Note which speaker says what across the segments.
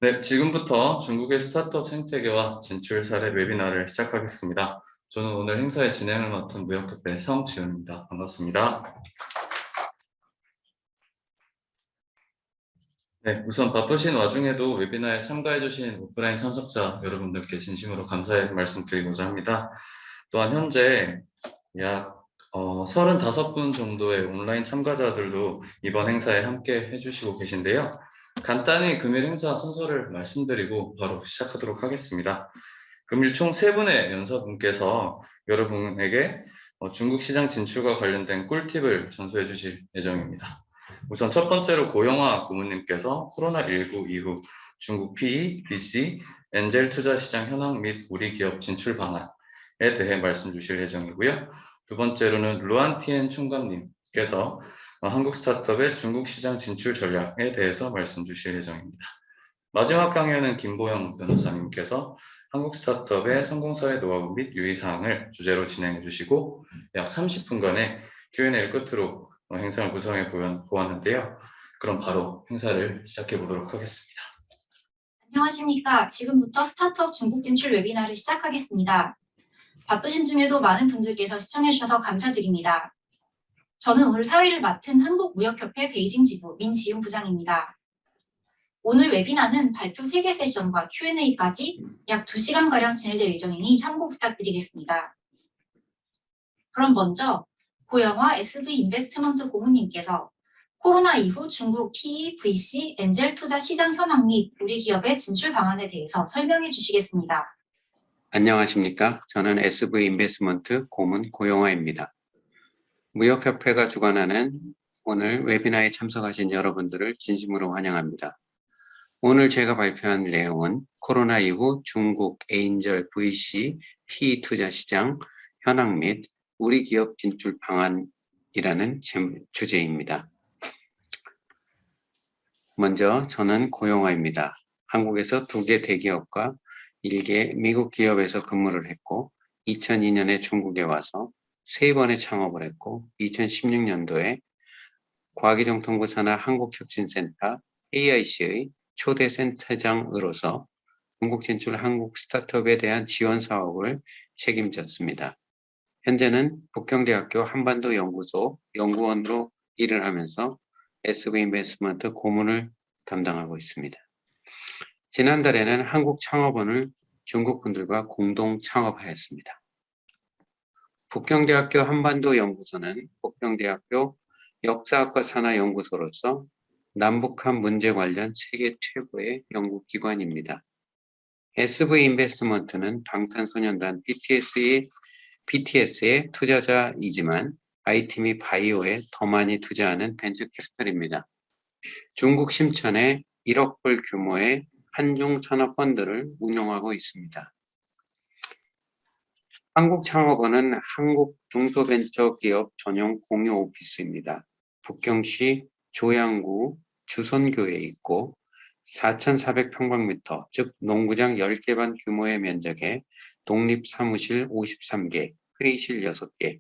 Speaker 1: 네, 지금부터 중국의 스타트업 생태계와 진출 사례 웨비나를 시작하겠습니다. 저는 오늘 행사의 진행을 맡은 무역협회 성지훈입니다. 반갑습니다. 네, 우선 바쁘신 와중에도 웨비나에 참가해주신 오프라인 참석자 여러분들께 진심으로 감사의 말씀드리고자 합니다. 또한 현재 약 35분 정도의 온라인 참가자들도 이번 행사에 함께 해주시고 계신데요. 간단히 금일 행사 순서를 말씀드리고 바로 시작하도록 하겠습니다. 금일 총 3분의 연사분께서 여러분에게 중국 시장 진출과 관련된 꿀팁을 전수해 주실 예정입니다. 우선 첫 번째로 고영화 고문님께서 코로나19 이후 중국 PE, VC, 엔젤 투자 시장 현황 및 우리 기업 진출 방안에 대해 말씀 주실 예정이고요. 두 번째로는 루안티엔 총감님께서 한국 스타트업의 중국 시장 진출 전략에 대해서 말씀 주실 예정입니다. 마지막 강연은 김보영 변호사님께서 한국 스타트업의 성공사례 노하우 및 유의사항을 주제로 진행해 주시고 약 30분간의 Q&A를 끝으로 행사를 구성해 보았는데요. 그럼 바로 행사를 시작해 보도록 하겠습니다.
Speaker 2: 안녕하십니까. 지금부터 스타트업 중국 진출 웨비나를 시작하겠습니다. 바쁘신 중에도 많은 분들께서 시청해 주셔서 감사드립니다. 저는 오늘 사회를 맡은 한국무역협회 베이징 지부 민지훈 부장입니다. 오늘 웨비나는 발표 3개 세션과 Q&A까지 약 2시간가량 진행될 예정이니 참고 부탁드리겠습니다. 그럼 먼저 고영화 SV 인베스트먼트 고문님께서 코로나 이후 중국 PE, VC, 엔젤 투자 시장 현황 및 우리 기업의 진출 방안에 대해서 설명해 주시겠습니다.
Speaker 3: 안녕하십니까. 저는 SV 인베스트먼트 고문 고영화입니다. 무역협회가 주관하는 오늘 웨비나에 참석하신 여러분들을 진심으로 환영합니다. 오늘 제가 발표한 내용은 코로나 이후 중국 엔젤 VC, PE 투자 시장 현황 및 우리 기업 진출 방안이라는 주제입니다. 먼저 저는 고영화입니다. 한국에서 2개 대기업과 1개 미국 기업에서 근무를 했고 2002년에 중국에 와서 3번의 창업을 했고 2016년도에 과기정통부 산하 한국혁신센터 AIC의 초대 센터장으로서 중국 진출 한국 스타트업에 대한 지원 사업을 책임졌습니다. 현재는 북경대학교 한반도 연구소 연구원으로 일을 하면서 SV 인베스트먼트 고문을 담당하고 있습니다. 지난달에는 한국 창업원을 중국 분들과 공동 창업하였습니다. 북경대학교 한반도 연구소는 북경대학교 역사학과 산하 연구소로서 남북한 문제 관련 세계 최고의 연구기관입니다. SV 인베스트먼트는 방탄소년단 BTS의 투자자이지만 IT 및 바이오에 더 많이 투자하는 벤처캐피탈입니다. 중국 심천에 1억 불 규모의 한중 산업 펀드를 운용하고 있습니다. 한국창업원은 한국 중소벤처기업 전용 공유 오피스입니다. 북경시 조양구 주선교에 있고 4,400평방미터, 즉 농구장 10개 반 규모의 면적에 독립사무실 53개, 회의실 6개,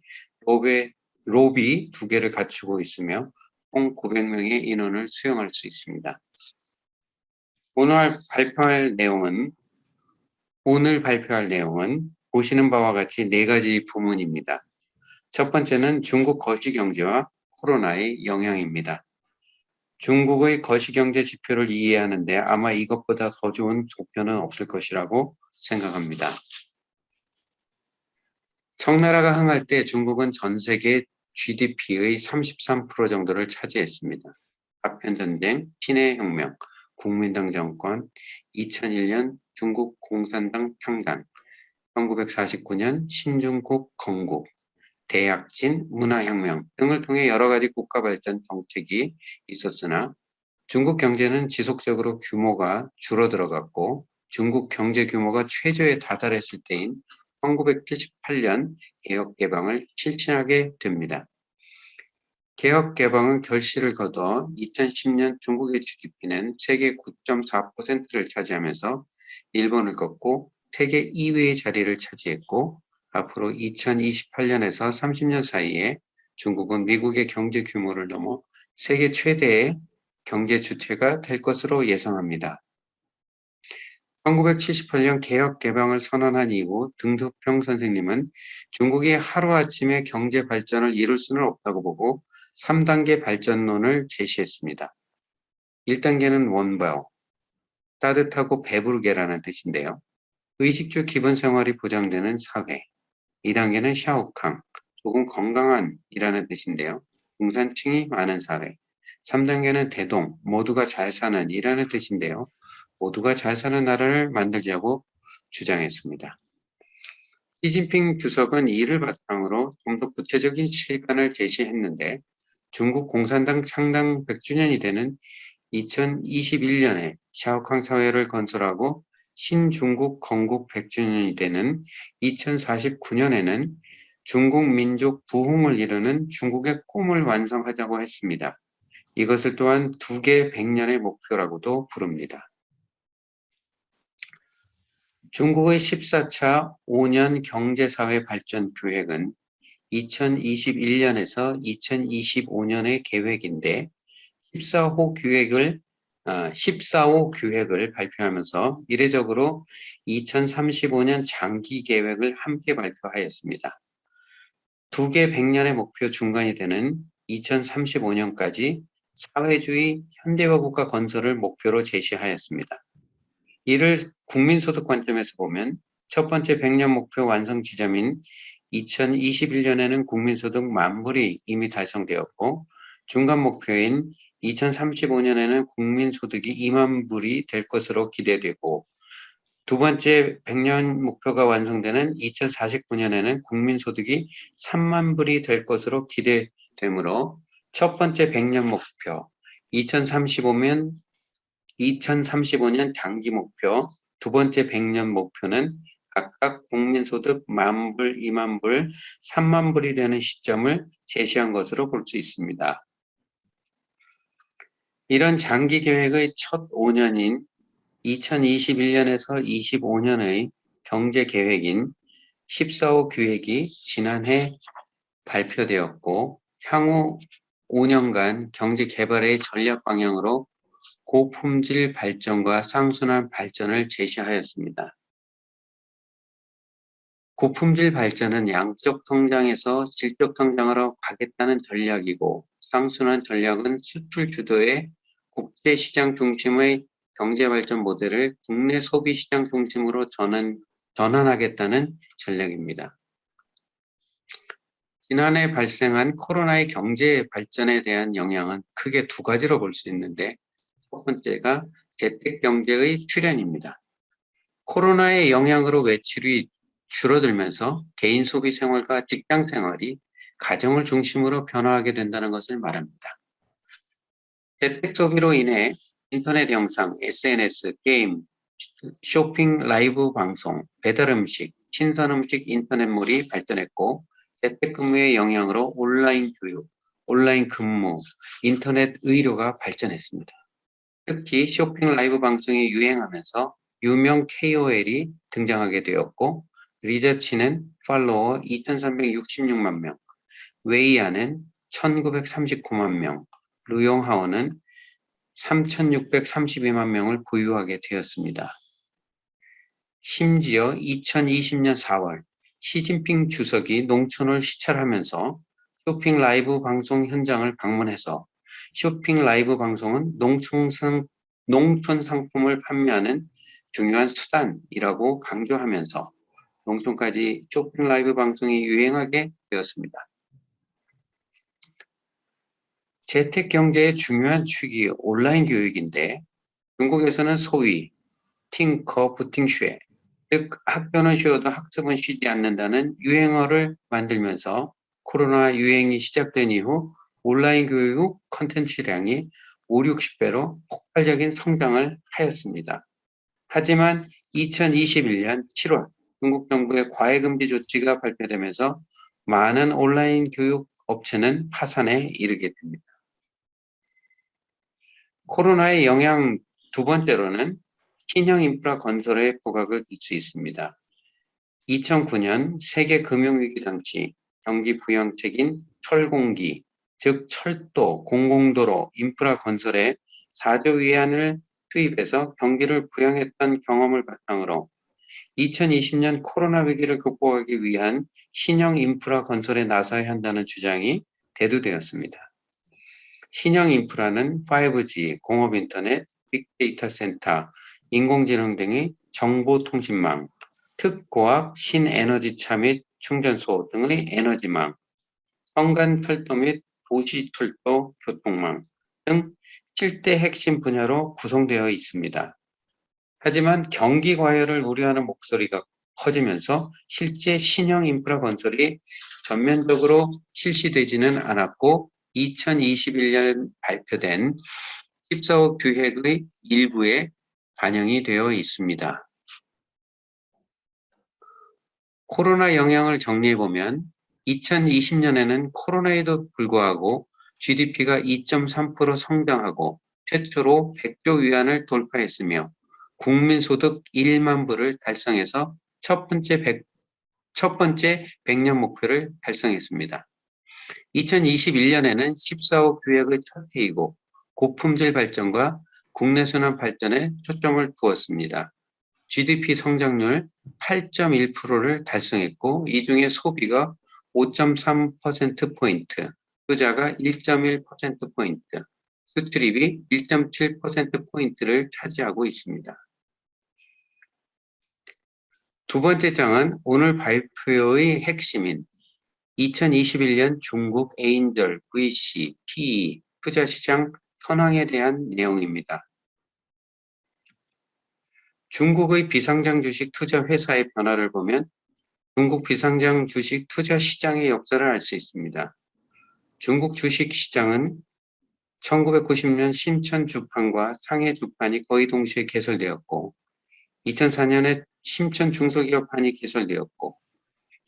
Speaker 3: 로비 2개를 갖추고 있으며 총 900명의 인원을 수용할 수 있습니다. 오늘 발표할 내용은 보시는 바와 같이 4가지 부문입니다. 첫 번째는 중국 거시경제와 코로나의 영향입니다. 중국의 거시경제 지표를 이해하는데 아마 이것보다 더 좋은 도표는 없을 것이라고 생각합니다. 청나라가 흥할 때 중국은 전 세계 GDP의 33% 정도를 차지했습니다. 아편전쟁, 친해혁명, 국민당 정권, 2001년 중국 공산당 창당, 1949년 신중국 건국, 대약진, 문화혁명 등을 통해 여러 가지 국가 발전 정책이 있었으나 중국 경제는 지속적으로 규모가 줄어들어갔고 중국 경제 규모가 최저에 다다랐을 때인 1978년 개혁개방을 실천하게 됩니다. 개혁개방은 결실을 거둬 2010년 중국의 GDP는 세계 9.4%를 차지하면서 일본을 꺾고 세계 2위의 자리를 차지했고 앞으로 2028년에서 30년 사이에 중국은 미국의 경제 규모를 넘어 세계 최대의 경제 주체가 될 것으로 예상합니다. 1978년 개혁 개방을 선언한 이후 등소평 선생님은 중국이 하루아침에 경제 발전을 이룰 수는 없다고 보고 3단계 발전론을 제시했습니다. 1단계는 원바오, 따뜻하고 배부르게라는 뜻인데요. 의식주 기본 생활이 보장되는 사회. 2단계는 샤오캉, 조금 건강한이라는 뜻인데요. 중산층이 많은 사회. 3단계는 대동, 모두가 잘 사는 이라는 뜻인데요. 모두가 잘 사는 나라를 만들자고 주장했습니다. 시진핑 주석은 이를 바탕으로 좀 더 구체적인 실간을 제시했는데 중국 공산당 창당 100주년이 되는 2021년에 샤오캉 사회를 건설하고 신중국 건국 100주년이 되는 2049년에는 중국 민족 부흥을 이루는 중국의 꿈을 완성하자고 했습니다. 이것을 또한 두개 100년의 목표라고도 부릅니다. 중국의 14차 5년 경제사회 발전 계획은 2021년에서 2025년의 계획인데 14호 계획을 발표하면서 이례적으로 2035년 장기 계획을 함께 발표하였습니다. 두 개 100년의 목표 중간이 되는 2035년까지 사회주의 현대화 국가 건설을 목표로 제시하였습니다. 이를 국민소득 관점에서 보면 첫 번째 100년 목표 완성 지점인 2021년에는 국민소득 10,000불이 이미 달성되었고 중간 목표인 2035년에는 국민소득이 20,000불이 될 것으로 기대되고 두 번째 100년 목표가 완성되는 2049년에는 국민소득이 30,000불이 될 것으로 기대되므로 첫 번째 100년 목표 2035년 장기 목표, 두 번째 100년 목표는 각각 국민소득 10,000불, 20,000불, 30,000불이 되는 시점을 제시한 것으로 볼 수 있습니다. 이런 장기 계획의 첫 5년인 2021년에서 25년의 경제 계획인 14호 계획이 지난해 발표되었고 향후 5년간 경제 개발의 전략 방향으로 고품질 발전과 쌍순환 발전을 제시하였습니다. 고품질 발전은 양적 성장에서 질적 성장으로 가겠다는 전략이고 쌍순환 전략은 수출 주도의 국제시장 중심의 경제발전 모델을 국내 소비시장 중심으로 전환하겠다는 전략입니다. 지난해 발생한 코로나의 경제 발전에 대한 영향은 크게 두 가지로 볼 수 있는데 첫 번째가 재택경제의 출현입니다. 코로나의 영향으로 외출이 줄어들면서 개인 소비 생활과 직장 생활이 가정을 중심으로 변화하게 된다는 것을 말합니다. 재택 소비로 인해 인터넷 영상, SNS, 게임, 쇼핑, 라이브 방송, 배달 음식, 신선 음식 인터넷몰이 발전했고 재택근무의 영향으로 온라인 교육, 온라인 근무, 인터넷 의료가 발전했습니다. 특히 쇼핑 라이브 방송이 유행하면서 유명 KOL이 등장하게 되었고 리저치는 팔로워 2,366만 명, 웨이안은 1,939만 명, 루용하오는 3,632만 명을 보유하게 되었습니다. 심지어 2020년 4월 시진핑 주석이 농촌을 시찰하면서 쇼핑 라이브 방송 현장을 방문해서 쇼핑 라이브 방송은 농촌 상품을 판매하는 중요한 수단이라고 강조하면서 농촌까지 쇼핑 라이브 방송이 유행하게 되었습니다. 재택 경제의 중요한 축이 온라인 교육인데 중국에서는 소위 팅커 부팅쉐, 즉 학교는 쉬어도 학습은 쉬지 않는다는 유행어를 만들면서 코로나 유행이 시작된 이후 온라인 교육 콘텐츠량이 5, 60배로 폭발적인 성장을 하였습니다. 하지만 2021년 7월 중국 정부의 과외금지 조치가 발표되면서 많은 온라인 교육 업체는 파산에 이르게 됩니다. 코로나의 영향 두 번째로는 신형 인프라 건설에 부각을 둘 수 있습니다. 2009년 세계 금융위기 당시 경기 부양책인 철공기, 즉 철도, 공공도로, 인프라 건설에 4조 위안을 투입해서 경기를 부양했던 경험을 바탕으로 2020년 코로나 위기를 극복하기 위한 신형 인프라 건설에 나서야 한다는 주장이 대두되었습니다. 신형 인프라는 5G, 공업인터넷, 빅데이터 센터, 인공지능 등의 정보통신망, 특고압, 신에너지차 및 충전소 등의 에너지망, 성간 철도 및 도시 철도 교통망 등 7대 핵심 분야로 구성되어 있습니다. 하지만 경기 과열을 우려하는 목소리가 커지면서 실제 신형 인프라 건설이 전면적으로 실시되지는 않았고 2021년 발표된 14호 계획의 일부에 반영이 되어 있습니다. 코로나 영향을 정리해보면 2020년에는 코로나에도 불구하고 GDP가 2.3% 성장하고 최초로 100조 위안을 돌파했으며 국민소득 1만 불을 달성해서 첫 번째 100년 목표를 달성했습니다. 2021년에는 14호 계획의 첫 해이고 고품질 발전과 국내 순환 발전에 초점을 두었습니다. GDP 성장률 8.1%를 달성했고 이 중에 소비가 5.3%포인트, 투자가 1.1%포인트, 수출입이 1.7%포인트를 차지하고 있습니다. 두 번째 장은 오늘 발표의 핵심인 2021년 중국 에인절, VC, PE, 투자시장 현황에 대한 내용입니다. 중국의 비상장 주식 투자 회사의 변화를 보면 중국 비상장 주식 투자 시장의 역사를 알 수 있습니다. 중국 주식 시장은 1990년 신천 주판과 상해 주판이 거의 동시에 개설되었고 2004년에 심천 중소기업판이 개설되었고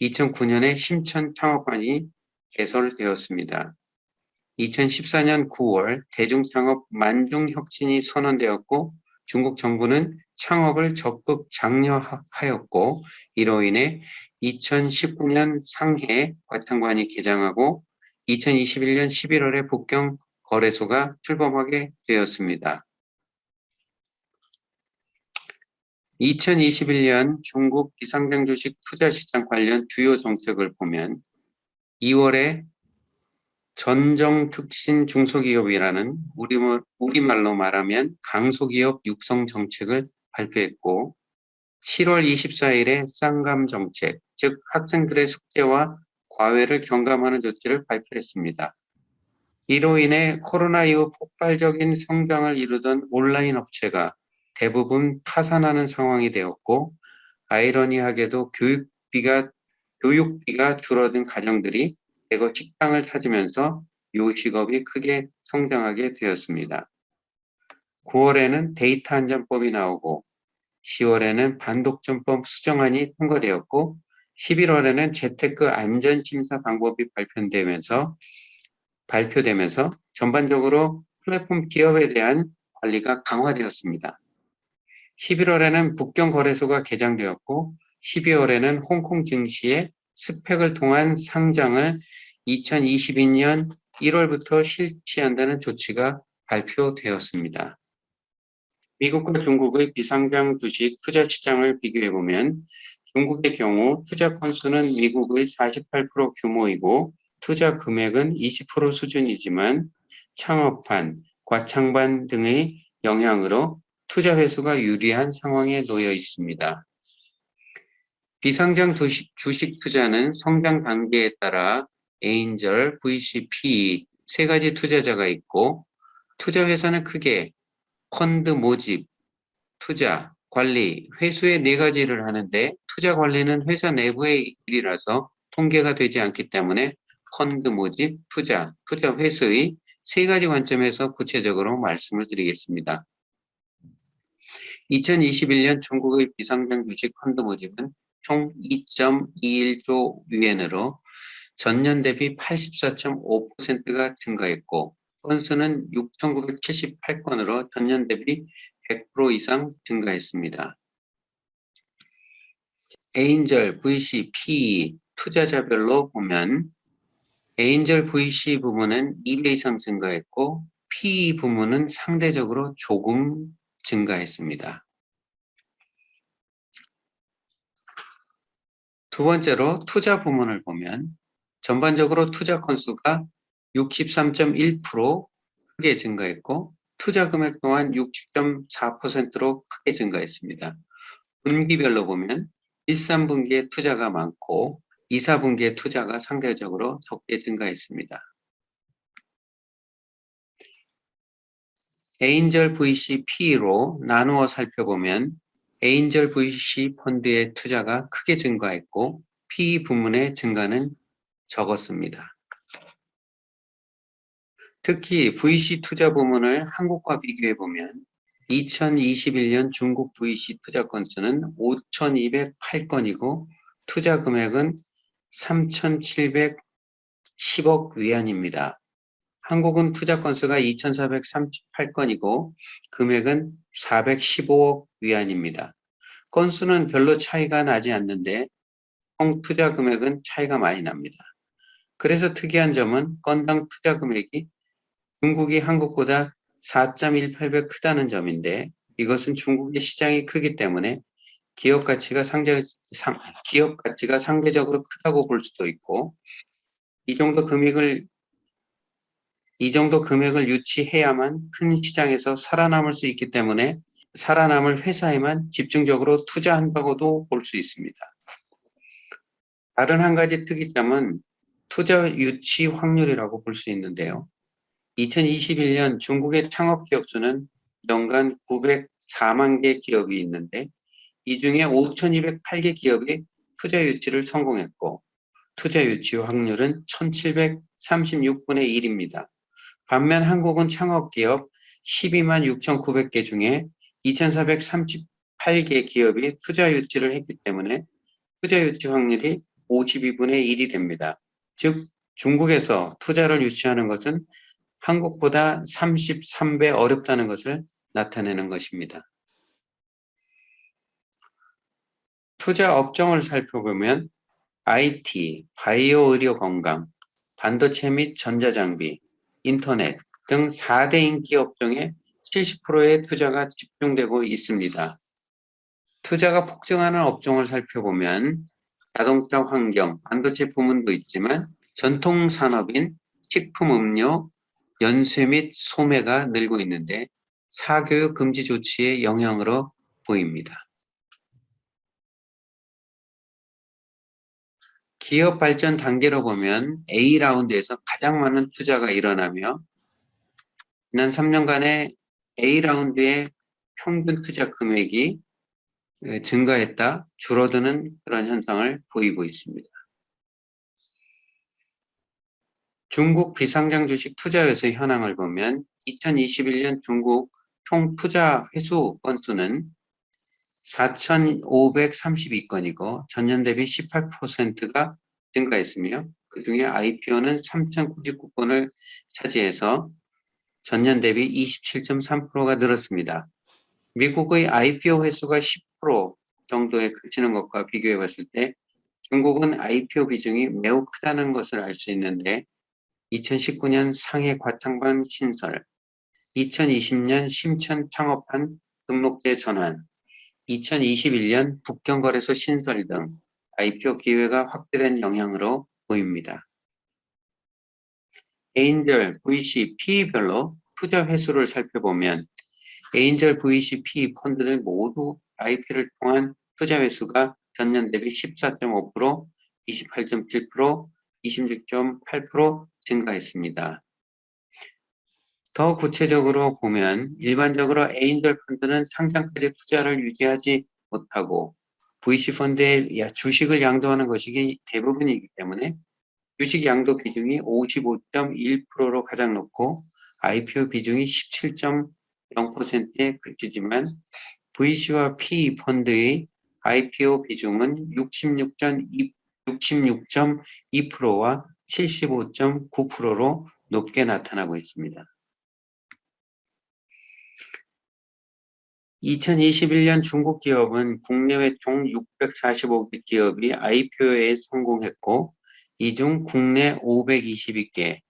Speaker 3: 2009년에 심천 창업판이 개설되었습니다. 2014년 9월 대중창업 만중혁신이 선언되었고 중국 정부는 창업을 적극 장려하였고 이로 인해 2019년 상해 과탕관이 개장하고 2021년 11월에 북경 거래소가 출범하게 되었습니다. 2021년 중국 비상장 주식 투자 시장 관련 주요 정책을 보면 2월에 전정특신 중소기업이라는 우리말로 말하면 강소기업 육성 정책을 발표했고 7월 24일에 쌍감 정책, 즉 학생들의 숙제와 과외를 경감하는 조치를 발표했습니다. 이로 인해 코로나 이후 폭발적인 성장을 이루던 온라인 업체가 대부분 파산하는 상황이 되었고 아이러니하게도 교육비가 줄어든 가정들이 대거 식당을 찾으면서 요식업이 크게 성장하게 되었습니다. 9월에는 데이터 안전법이 나오고 10월에는 반독점법 수정안이 통과되었고 11월에는 재테크 안전심사 방법이 발표되면서 전반적으로 플랫폼 기업에 대한 관리가 강화되었습니다. 11월에는 북경 거래소가 개장되었고 12월에는 홍콩 증시의 스펙을 통한 상장을 2022년 1월부터 실시한다는 조치가 발표되었습니다. 미국과 중국의 비상장 주식 투자 시장을 비교해보면 중국의 경우 투자 건수는 미국의 48% 규모이고 투자 금액은 20% 수준이지만 창업판, 과창반 등의 영향으로 투자 회수가 유리한 상황에 놓여 있습니다. 비상장 주식 투자는 성장 단계에 따라 에인절, VC, PE 세 가지 투자자가 있고 투자 회사는 크게 펀드 모집, 투자, 관리, 회수의 네 가지를 하는데 투자 관리는 회사 내부의 일이라서 통계가 되지 않기 때문에 펀드 모집, 투자 회수의 세 가지 관점에서 구체적으로 말씀을 드리겠습니다. 2021년 중국의 비상장 주식 펀드 모집은 총 2.21조 위엔으로 전년 대비 84.5%가 증가했고 건수는 6,978건으로 전년 대비 100% 이상 증가했습니다. 에인절, VC, PE 투자자별로 보면 에인절 VC 부문은 2배 이상 증가했고 PE 부문은 상대적으로 조금 증가했습니다. 두 번째로 투자 부문을 보면 전반적으로 투자 건수가 63.1% 크게 증가했고 투자 금액 또한 60.4%로 크게 증가했습니다. 분기별로 보면 1, 3분기에 투자가 많고 2, 4분기에 투자가 상대적으로 적게 증가했습니다. 에인절 VC P로 나누어 살펴보면 에인절 VC 펀드의 투자가 크게 증가했고 PE 부문의 증가는 적었습니다. 특히 VC 투자 부문을 한국과 비교해 보면 2021년 중국 VC 투자 건수는 5,208건이고 투자 금액은 3,710억 위안입니다. 한국은 투자 건수가 2,438건이고 금액은 415억 위안입니다. 건수는 별로 차이가 나지 않는데 총 투자 금액은 차이가 많이 납니다. 그래서 특이한 점은 건당 투자 금액이 중국이 한국보다 4.18배 크다는 점인데 이것은 중국의 시장이 크기 때문에 기업 가치가 상대적으로 크다고 볼 수도 있고 이 정도 금액을 유치해야만 큰 시장에서 살아남을 수 있기 때문에 살아남을 회사에만 집중적으로 투자한다고도 볼 수 있습니다. 다른 한 가지 특이점은 투자 유치 확률이라고 볼 수 있는데요. 2021년 중국의 창업 기업 수는 연간 904만 개 기업이 있는데 이 중에 5,208개 기업이 투자 유치를 성공했고 투자 유치 확률은 1,736분의 1입니다. 반면 한국은 창업 기업 12만 6,900개 중에 2,438개 기업이 투자 유치를 했기 때문에 투자 유치 확률이 52분의 1이 됩니다. 즉 중국에서 투자를 유치하는 것은 한국보다 33배 어렵다는 것을 나타내는 것입니다. 투자 업종을 살펴보면 IT, 바이오 의료 건강, 반도체 및 전자장비, 인터넷 등 4대 인기 업종에 70%의 투자가 집중되고 있습니다. 투자가 폭증하는 업종을 살펴보면 자동차 환경, 반도체 부문도 있지만 전통 산업인 식품, 음료, 연쇄 및 소매가 늘고 있는데 사교육 금지 조치의 영향으로 보입니다. 기업 발전 단계로 보면 A라운드에서 가장 많은 투자가 일어나며 지난 3년간의 A라운드의 평균 투자 금액이 증가했다, 줄어드는 그런 현상을 보이고 있습니다. 중국 비상장 주식 투자회수의 현황을 보면 2021년 중국 총 투자 회수 건수는 4,532건이고 전년 대비 18%가 증가했으며 그중에 IPO는 3,099건을 차지해서 전년 대비 27.3%가 늘었습니다. 미국의 IPO 횟수가 10% 정도에 그치는 것과 비교해 봤을 때 중국은 IPO 비중이 매우 크다는 것을 알 수 있는데 2019년 상해 과창반 신설, 2020년 심천 창업한 등록제 전환, 2021년 북경거래소 신설 등 IPO 기회가 확대된 영향으로 보입니다. 에인절, VC, PE별로 투자 횟수를 살펴보면 에인절, VC, PE 펀드들 모두 IP를 통한 투자 횟수가 전년 대비 14.5%, 28.7%, 26.8% 증가했습니다. 더 구체적으로 보면 일반적으로 에인절 펀드는 상장까지 투자를 유지하지 못하고 VC 펀드에 주식을 양도하는 것이 대부분이기 때문에 주식 양도 비중이 55.1%로 가장 높고 IPO 비중이 17.0%에 그치지만 VC와 PE 펀드의 IPO 비중은 66.2%와 75.9%로 높게 나타나고 있습니다. 2021년 중국 기업은 국내외 총 645개 기업이 IPO에 성공했고 이 중 국내 522개,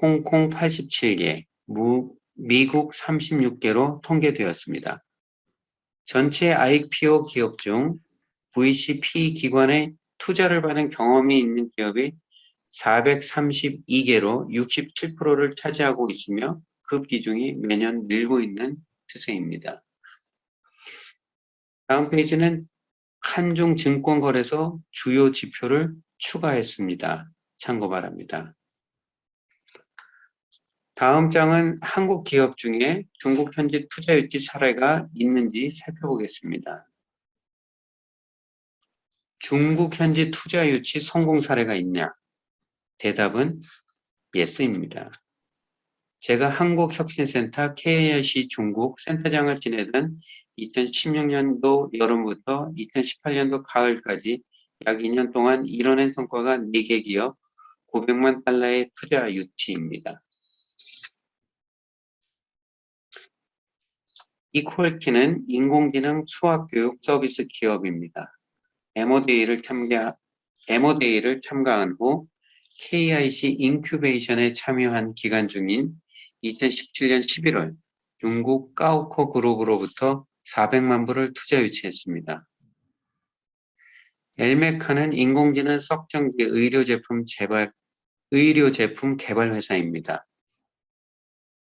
Speaker 3: 홍콩 87개, 미국 36개로 통계되었습니다. 전체 IPO 기업 중 VCP 기관의 투자를 받은 경험이 있는 기업이 432개로 67%를 차지하고 있으며 그 비중이 매년 늘고 있는 추세입니다. 다음 페이지는 한중증권거래소 주요 지표를 추가했습니다. 참고 바랍니다. 다음 장은 한국 기업 중에 중국 현지 투자 유치 사례가 있는지 살펴보겠습니다. 중국 현지 투자 유치 성공 사례가 있냐? 대답은 yes입니다. 제가 한국혁신센터 KIC 중국 센터장을 지내던 2016년도 여름부터 2018년도 가을까지 약 2년 동안 이뤄낸 성과가 4개 기업 900만 달러의 투자 유치입니다. 이퀄키는 인공지능 수학교육 서비스 기업입니다. MODA를 참가한 후 KIC 인큐베이션에 참여한 기간 중인 2017년 11월 중국 까오코 그룹으로부터 400만 불을 투자 유치했습니다. 엘메카는 인공지능 석정기 의료제품 개발 회사입니다.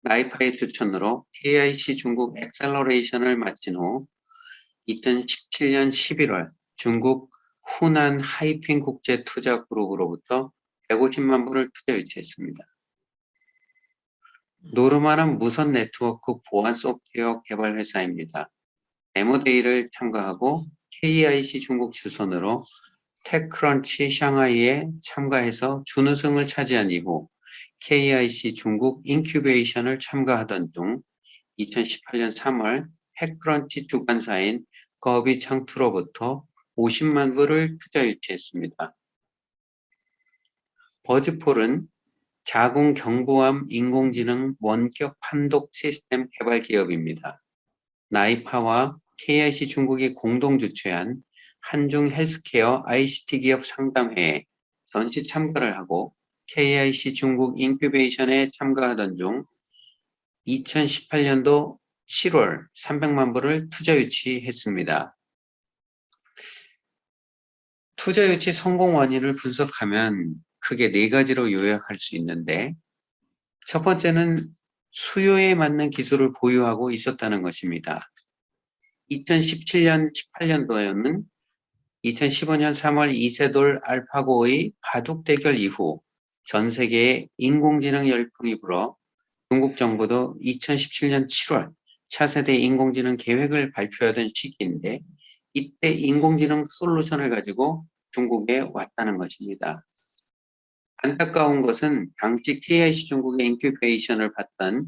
Speaker 3: 나이파의 추천으로 KIC 중국 엑셀러레이션을 마친 후 2017년 11월 중국 후난 하이핑 국제 투자 그룹으로부터 150만 불을 투자 유치했습니다. 노르마는 무선 네트워크 보안 소프트웨어 개발 회사입니다. MODA를 참가하고 KIC 중국 주선으로 테크런치 샹하이에 참가해서 준우승을 차지한 이후 KIC 중국 인큐베이션을 참가하던 중 2018년 3월 테크런치 주관사인 거비 창투로부터 50만 불을 투자 유치했습니다. 버즈폴은 자궁 경부암 인공지능 원격 판독 시스템 개발 기업입니다. 나이파와 KIC 중국이 공동 주최한 한중 헬스케어 ICT 기업 상담회에 전시 참가를 하고 KIC 중국 인큐베이션에 참가하던 중 2018년도 7월 300만 불을 투자 유치했습니다. 투자 유치 성공 원인을 분석하면 크게 4가지로 요약할 수 있는데 첫 번째는 수요에 맞는 기술을 보유하고 있었다는 것입니다. 2017년 18년도에는 2015년 3월 이세돌 알파고의 바둑 대결 이후 전 세계에 인공지능 열풍이 불어 중국 정부도 2017년 7월 차세대 인공지능 계획을 발표하던 시기인데 이때 인공지능 솔루션을 가지고 중국에 왔다는 것입니다. 안타까운 것은 당시 KIC 중국의 인큐베이션을 받던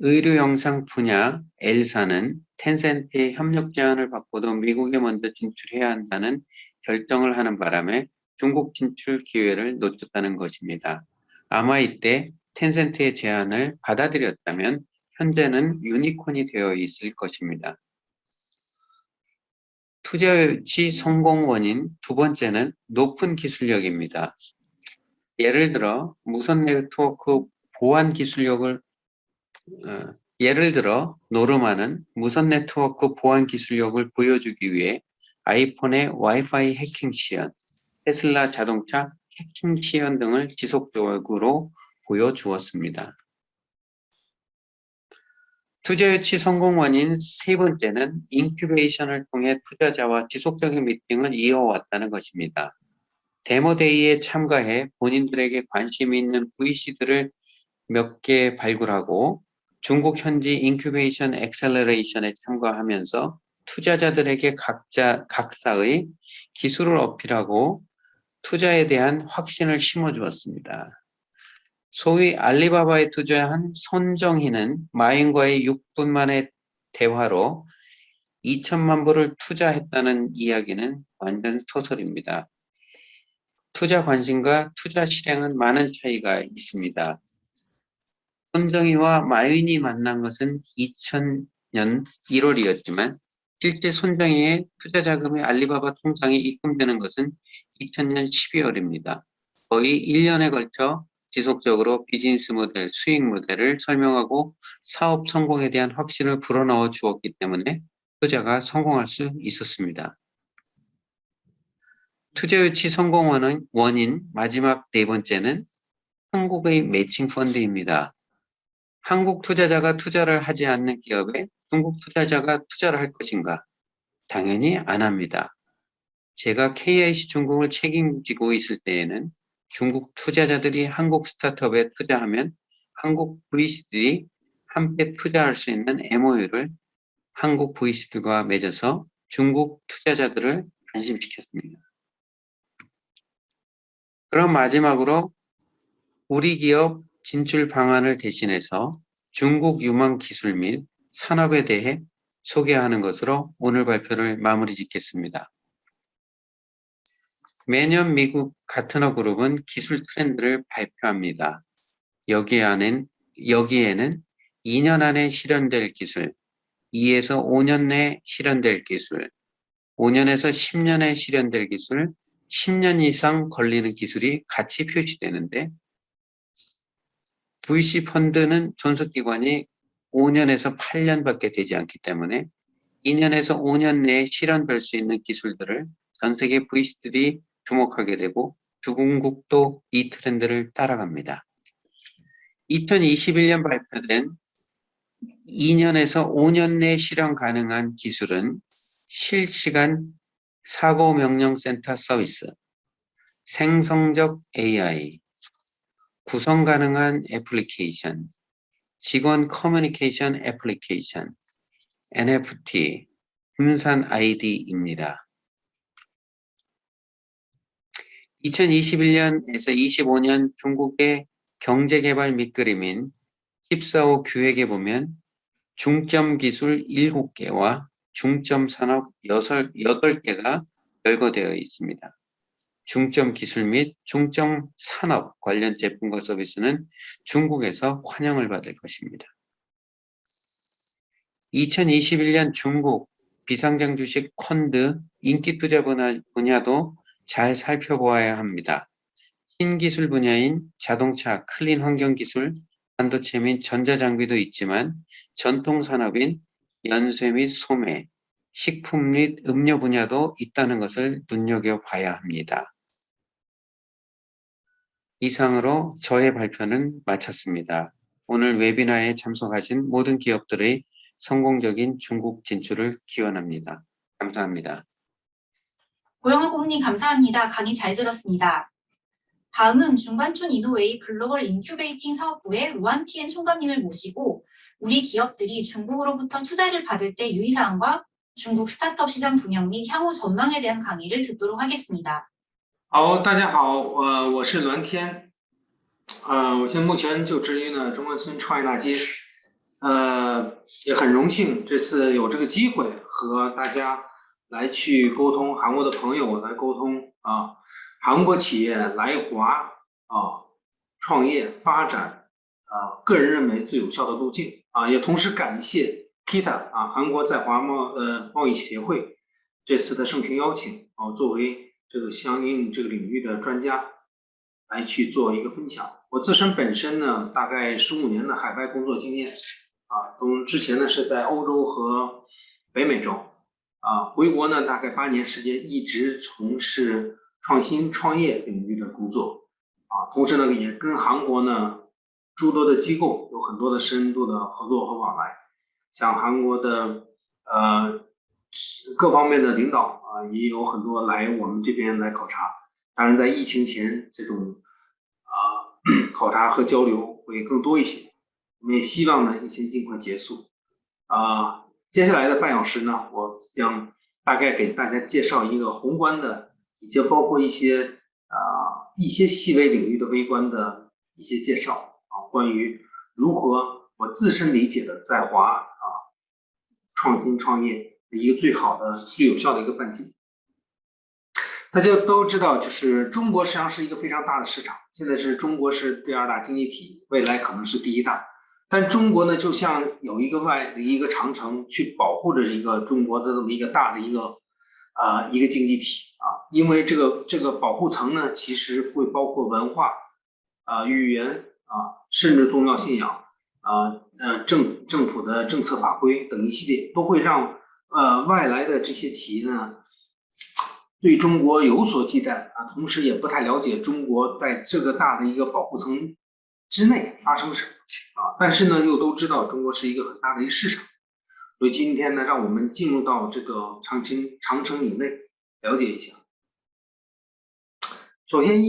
Speaker 3: 의료영상 분야 L사는 텐센트의 협력 제안을 받고도 미국에 먼저 진출해야 한다는 결정을 하는 바람에 중국 진출 기회를 놓쳤다는 것입니다. 아마 이때 텐센트의 제안을 받아들였다면 현재는 유니콘이 되어 있을 것입니다. 투자 유치 성공 원인 두 번째는 높은 기술력입니다. 예를 들어 무선 네트워크 보안 기술력을 예를 들어 노르마는 무선 네트워크 보안 기술력을 보여주기 위해 아이폰의 와이파이 해킹 시연, 테슬라 자동차 해킹 시연 등을 지속적으로 보여주었습니다. 투자 유치 성공 원인 세 번째는 인큐베이션을 통해 투자자와 지속적인 미팅을 이어왔다는 것입니다. 데모데이에 참가해 본인들에게 관심이 있는 VC들을 몇 개 발굴하고 중국 현지 인큐베이션 엑셀러레이션에 참가하면서 투자자들에게 각사의 기술을 어필하고 투자에 대한 확신을 심어주었습니다. 소위 알리바바에 투자한 손정희는 마인과의 6분 만의 대화로 2천만 불을 투자했다는 이야기는 완전 소설입니다. 투자 관심과 투자 실행은 많은 차이가 있습니다. 손정희와 마윈이 만난 것은 2000년 1월이었지만 실제 손정희의 투자 자금이 알리바바 통장에 입금되는 것은 2000년 12월입니다. 거의 1년에 걸쳐 지속적으로 비즈니스 모델, 수익 모델을 설명하고 사업 성공에 대한 확신을 불어넣어 주었기 때문에 투자가 성공할 수 있었습니다. 투자 유치 성공 원인 마지막 네 번째는 한국의 매칭 펀드입니다. 한국 투자자가 투자를 하지 않는 기업에 중국 투자자가 투자를 할 것인가? 당연히 안 합니다. 제가 KIC 중국을 책임지고 있을 때에는 중국 투자자들이 한국 스타트업에 투자하면 한국 VC들이 함께 투자할 수 있는 MOU를 한국 VC들과 맺어서 중국 투자자들을 안심시켰습니다. 그럼 마지막으로 우리 기업 진출 방안을 대신해서 중국 유망 기술 및 산업에 대해 소개하는 것으로 오늘 발표를 마무리 짓겠습니다. 매년 미국 가트너 그룹은 기술 트렌드를 발표합니다. 여기에는 2년 안에 실현될 기술, 2에서 5년 내에 실현될 기술, 5년에서 10년에 실현될 기술, 10년 이상 걸리는 기술이 같이 표시되는데 VC 펀드는 존속기관이 5년에서 8년밖에 되지 않기 때문에 2년에서 5년 내에 실현될 수 있는 기술들을 전 세계 VC들이 주목하게 되고 중국도 이 트렌드를 따라갑니다. 2021년 발표된 2년에서 5년 내 실현 가능한 기술은 실시간 사고 명령센터 서비스, 생성적 AI, 구성 가능한 애플리케이션, 직원 커뮤니케이션 애플리케이션, NFT, 분산 ID입니다. 2021년에서 25년 중국의 경제개발 밑그림인 14호 규획에 보면 중점 기술 7개와 중점 산업 8개가 열거되어 있습니다. 중점 기술 및 중점 산업 관련 제품과 서비스는 중국에서 환영을 받을 것입니다. 2021년 중국 비상장 주식 펀드 인기 투자 분야도 잘 살펴보아야 합니다. 신기술 분야인 자동차, 클린 환경 기술, 반도체 및 전자장비도 있지만 전통 산업인 연쇄 및 소매, 식품 및 음료 분야도 있다는 것을 눈여겨봐야 합니다. 이상으로 저의 발표는 마쳤습니다. 오늘 웨비나에 참석하신 모든 기업들의 성공적인 중국 진출을 기원합니다. 감사합니다.
Speaker 2: 고영하 고문님 감사합니다. 강의 잘 들었습니다. 다음은 중관촌 이노웨이 글로벌 인큐베이팅 사업부의 루안티엔 총감님을 모시고 우리 기업들이 중국으로부터 투자를 받을 때 유의사항과 중국 스타트업 시장 동향 및 향후 전망에 대한 강의를 듣도록 하겠습니다.
Speaker 4: 好，大家好，我是栾天，我现在目前就职于呢中关村创业大街，也很荣幸这次有这个机会和大家来去沟通，韩国的朋友来沟通啊，韩国企业来华创业发展个人认为最有效的路径也同时感谢 KITA 韩国在华贸易协会这次的盛情邀请作为这个相应这个领域的专家来去做一个分享。我自身本身呢，大概15年的海外工作经验之前呢是在欧洲和北美洲回国呢大概8年时间，一直从事创新创业领域的工作同时呢也跟韩国呢诸多的机构有很多的深度的合作和往来，像韩国的各方面的领导也有很多来我们这边来考察。当然，在疫情前，这种考察和交流会更多一些。我们也希望呢，疫情尽快结束。接下来的半小时呢，我将大概给大家介绍一个宏观的，以及包括一些细微领域的微观的一些介绍关于如何我自身理解的在华创新创业一个最好的、最有效的一个半径。大家都知道，就是中国实际上是一个非常大的市场，现在是中国是第2大经济体，未来可能是第1大。但中国呢，就像有一个长城去保护着一个中国的这么一个大的一个经济体因为这个保护层呢，其实会包括文化语言甚至宗教信仰政府的政策法规等一系列，都会让外来的这些企业呢对中国有所忌惮同时也不太了解中国在这个大的一个保护层之内发生什么但是呢又都知道中国是一个很大的一个市场，所以今天呢让我们进入到这个长城以内了解一下。首先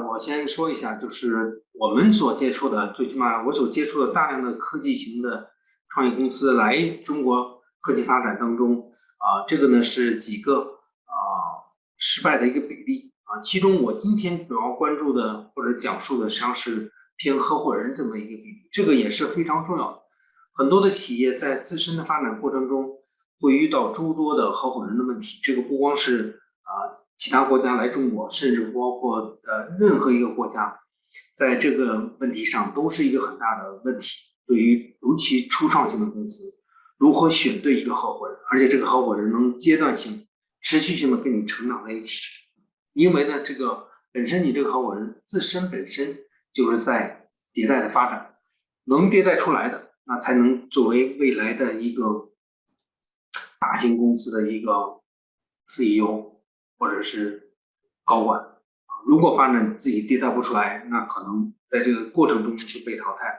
Speaker 4: 我先说一下，就是我们所接触的，最起码我所接触的大量的科技型的创业公司来中国科技发展当中这个呢是几个失败的一个比例其中我今天主要关注的或者讲述的实际上是偏合伙人这么一个比例，这个也是非常重要的。很多的企业在自身的发展过程中会遇到诸多的合伙人的问题，这个不光是其他国家来中国，甚至包括任何一个国家，在这个问题上都是一个很大的问题。对于尤其初创型的公司，如何选对一个合伙人，而且这个合伙人能阶段性、持续性的跟你成长在一起，因为呢，这个本身你这个合伙人自身本身就是在迭代的发展，能迭代出来的，那才能作为未来的一个大型公司的一个 CEO。或者是高管如果发展自己迭代不出来，那可能在这个过程中就被淘汰了。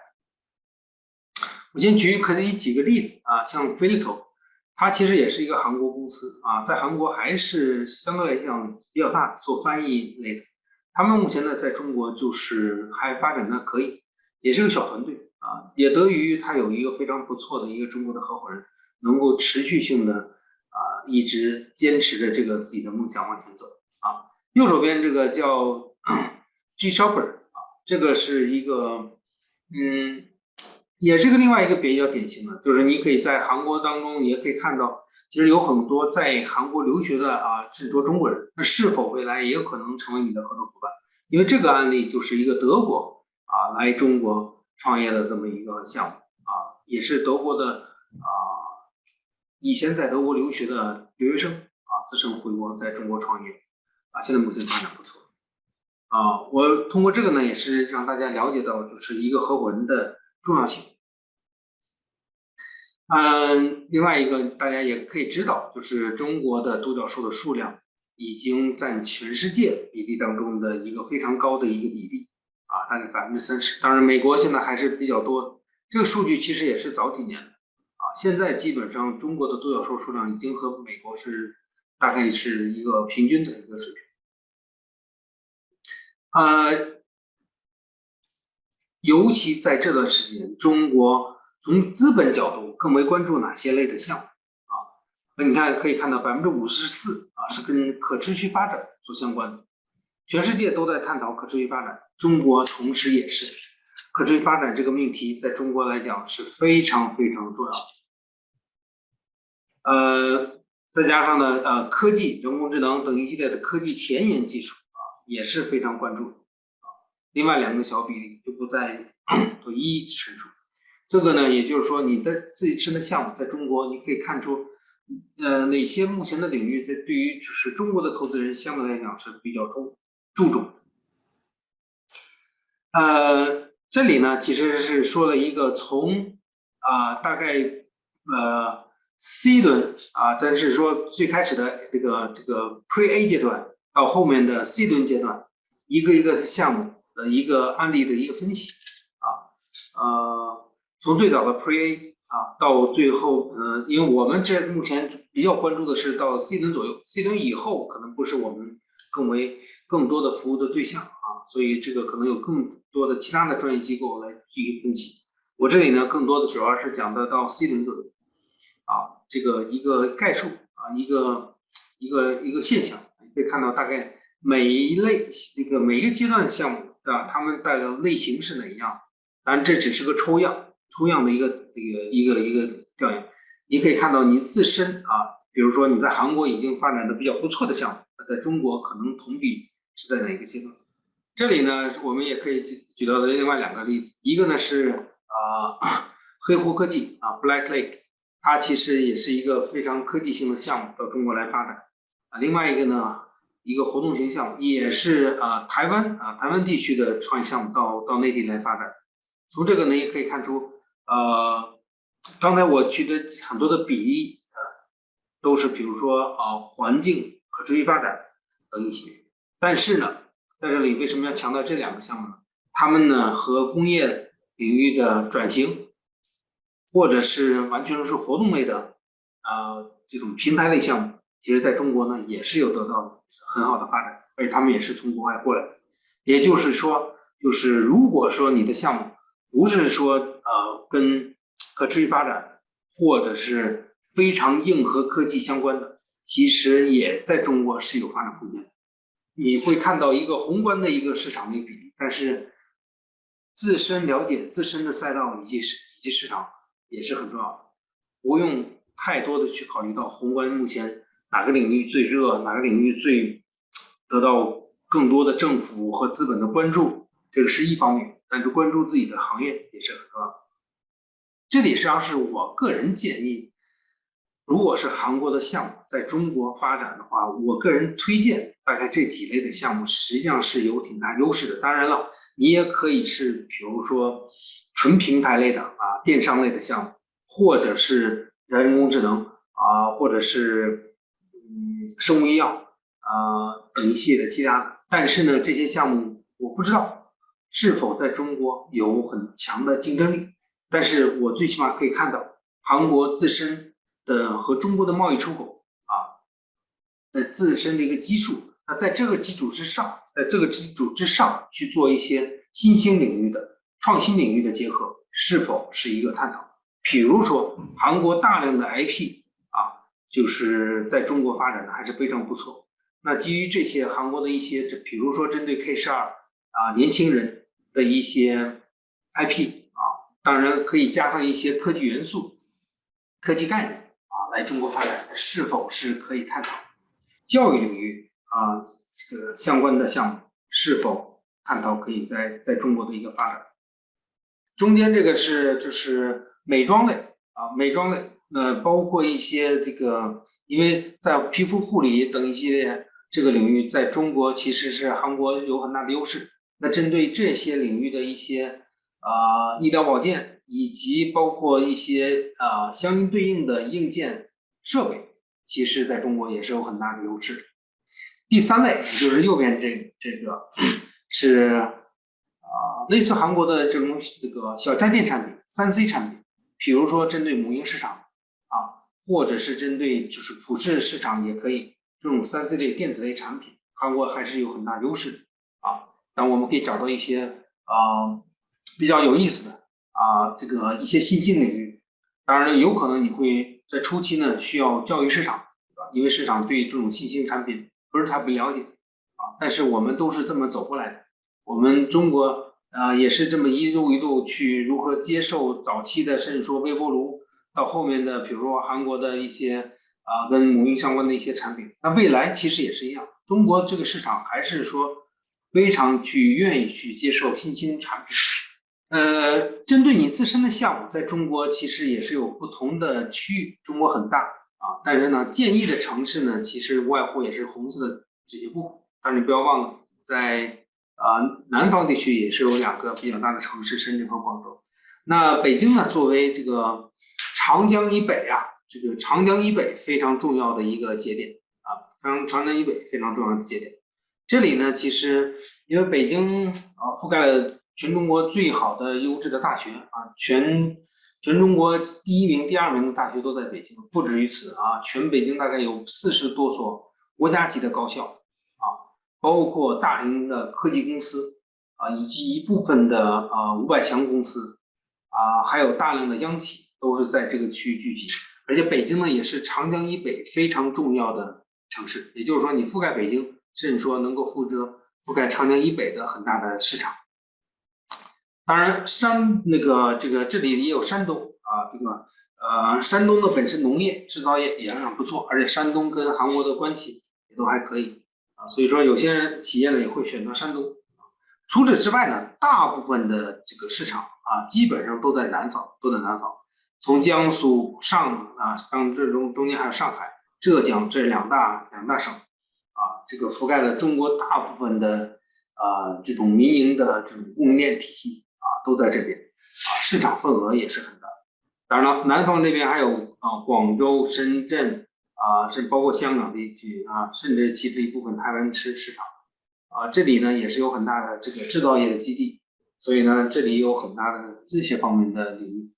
Speaker 4: 我先可以几个例子像飞利浦，它其实也是一个韩国公司在韩国还是相对来讲比较大，做翻译类的。他们目前呢在中国就是还发展的可以，也是个小团队也得益于他有一个非常不错的一个中国的合伙人，能够持续性的一直坚持着这个自己的梦想往前走右手边这个叫 G Shopper 这个是一个也是个另外一个比较典型的，就是你可以在韩国当中也可以看到，其实有很多在韩国留学的甚至说中国人，那是否未来也有可能成为你的合作伙伴？因为这个案例就是一个德国来中国创业的这么一个项目也是德国的以前在德国留学的留学生自身回国在中国创业现在目前发展不错我通过这个呢也是让大家了解到就是一个合伙人的重要性另外一个大家也可以知道，就是中国的独角兽的数量已经占全世界比例当中的一个非常高的一个比例大概30%，当然美国现在还是比较多，这个数据其实也是早几年的现在基本上中国的独角兽数量已经和美国是大概是一个平均的一个水平尤其在这段时间，中国从资本角度更为关注哪些类的项目那你看可以看到54%是跟可持续发展所相关的，全世界都在探讨可持续发展，中国同时也是可持续发展这个命题在中国来讲是非常非常重要的再加上呢科技、人工智能等一系列的科技前沿技术也是非常关注的另外两个小比例就不再都一一陈述。这个呢，也就是说你的自己身的项目在中国，你可以看出哪些目前的领域在对于就是中国的投资人相对来讲是比较注重这里呢其实是说了一个从大概C 轮但是说最开始的这个 Pre-A 阶段到后面的 C 轮阶段，一个一个项目的一个案例的一个分析从最早的 Pre-A到最后因为我们这目前比较关注的是到 C 轮左右 ，C 轮以后可能不是我们更多的服务的对象所以这个可能有更多的其他的专业机构来进行分析。我这里呢更多的主要是讲的到 C 轮左右这个一个概述一个现象，你可以看到大概每一类每一个阶段的项目它们大概类型是哪样，当然这只是个抽样的一个调研。你可以看到你自身比如说你在韩国已经发展的比较不错的项目，在中国可能同比是在哪一个阶段？这里呢，我们也可以举到的另外两个例子，一个呢是黑湖科技Black Lake， 它其实也是一个非常科技性的项目到中国来发展另外一个呢一个活动型项目，也是台湾地区的创业项目到内地来发展。从这个呢也可以看出，刚才我举的很多的比例都是比如说环境可持续发展等一些，但是呢，在这里为什么要强调这2个项目呢？他们呢和工业领域的转型，或者是完全是活动类的这种平台类项目，其实在中国呢也是有得到很好的发展，而且他们也是从国外过来的。也就是说，就是如果说你的项目不是说跟可持续发展或者是非常硬核科技相关的，其实也在中国是有发展空间的。你会看到一个宏观的一个市场的比例，但是自身了解自身的赛道以及市场也是很重要的，不用太多的去考虑到宏观目前哪个领域最热，哪个领域最得到更多的政府和资本的关注，这个是一方面，但是关注自己的行业也是很重要的。这里实际上是我个人建议，如果是韩国的项目在中国发展的话，我个人推荐大概这几类的项目实际上是有挺大优势的。当然了，你也可以是比如说纯平台类的电商类的项目，或者是人工智能或者是生物医药等一系列的其他的。但是呢，这些项目我不知道是否在中国有很强的竞争力，但是我最起码可以看到韩国自身的和中国的贸易出口的自身的一个基数，那在这个基础之上，去做一些新兴领域的创新领域的结合，是否是一个探讨？比如说韩国大量的 IP 就是在中国发展的还是非常不错。那基于这些韩国的一些，比如说针对 K12年轻人的一些 IP 当然可以加上一些科技元素、科技概念来中国发展，是否是可以探讨？教育领域这个相关的项目是否探讨可以在中国的一个发展？中间这个就是美妆类包括一些这个，因为在皮肤护理等一系列这个领域，在中国其实是韩国有很大的优势。那针对这些领域的一些医疗保健，以及包括一些相应对应的硬件设备，其实在中国也是有很大的优势。第3类就是右边这个是类似韩国的这种这个小家电产品、3C 产品，比如说针对母婴市场或者是针对就是普世市场也可以，这种3C 类电子类产品，韩国还是有很大优势的但我们可以找到一些比较有意思的这个一些新兴领域。当然有可能你会在初期呢需要教育市场，因为市场对这种新兴产品不是太不了解但是我们都是这么走过来的。我们中国也是这么一路去如何接受早期的，甚至说微波炉，到后面的比如说韩国的一些跟母婴相关的一些产品。那未来其实也是一样，中国这个市场还是说非常愿意去接受新兴产品。针对你自身的项目，在中国其实也是有不同的区域，中国很大但是呢，建议的城市呢，其实无外乎也是红色的这些部分。但是你不要忘了，在南方地区也是有2个比较大的城市，深圳和广州。那北京呢，作为这个长江以北这个长江以北非常重要的一个节点长江以北非常重要的节点。这里呢，其实因为北京覆盖了全中国最好的优质的大学全中国第1名、第2名的大学都在北京。不止于此全北京大概有40多所国家级的高校包括大型的科技公司以及一部分的500强公司还有大量的央企都是在这个区域聚集。而且北京呢也是长江以北非常重要的城市，也就是说你覆盖北京，甚至说能够覆盖长江以北的很大的市场。当然这里也有山东山东的本身农业制造业也非常不错，而且山东跟韩国的关系也都还可以所以说有些人企业呢也会选择山东。除此之外呢，大部分的这个市场基本上都在南方，从江苏上当这中间还有上海、浙江这两大省这个覆盖了中国大部分的这种民营的这种供应链体系都在这边市场份额也是很大。当然了，南方这边还有广州、深圳甚至包括香港地区甚至其实一部分台湾市场这里呢也是有很大的这个制造业的基地，所以呢这里有很大的这些方面的领域。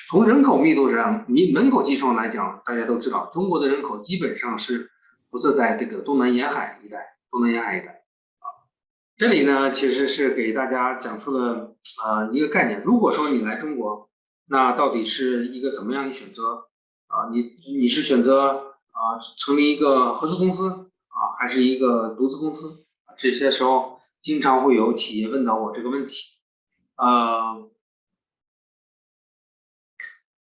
Speaker 4: 从人口密度上，人口基数上来讲，大家都知道，中国的人口基本上是辐射在这个东南沿海一带，这里呢其实是给大家讲述了一个概念。如果说你来中国，那到底是一个怎么样的选择你是选择成立一个合资公司还是一个独资公司？这些时候经常会有企业问到我这个问题。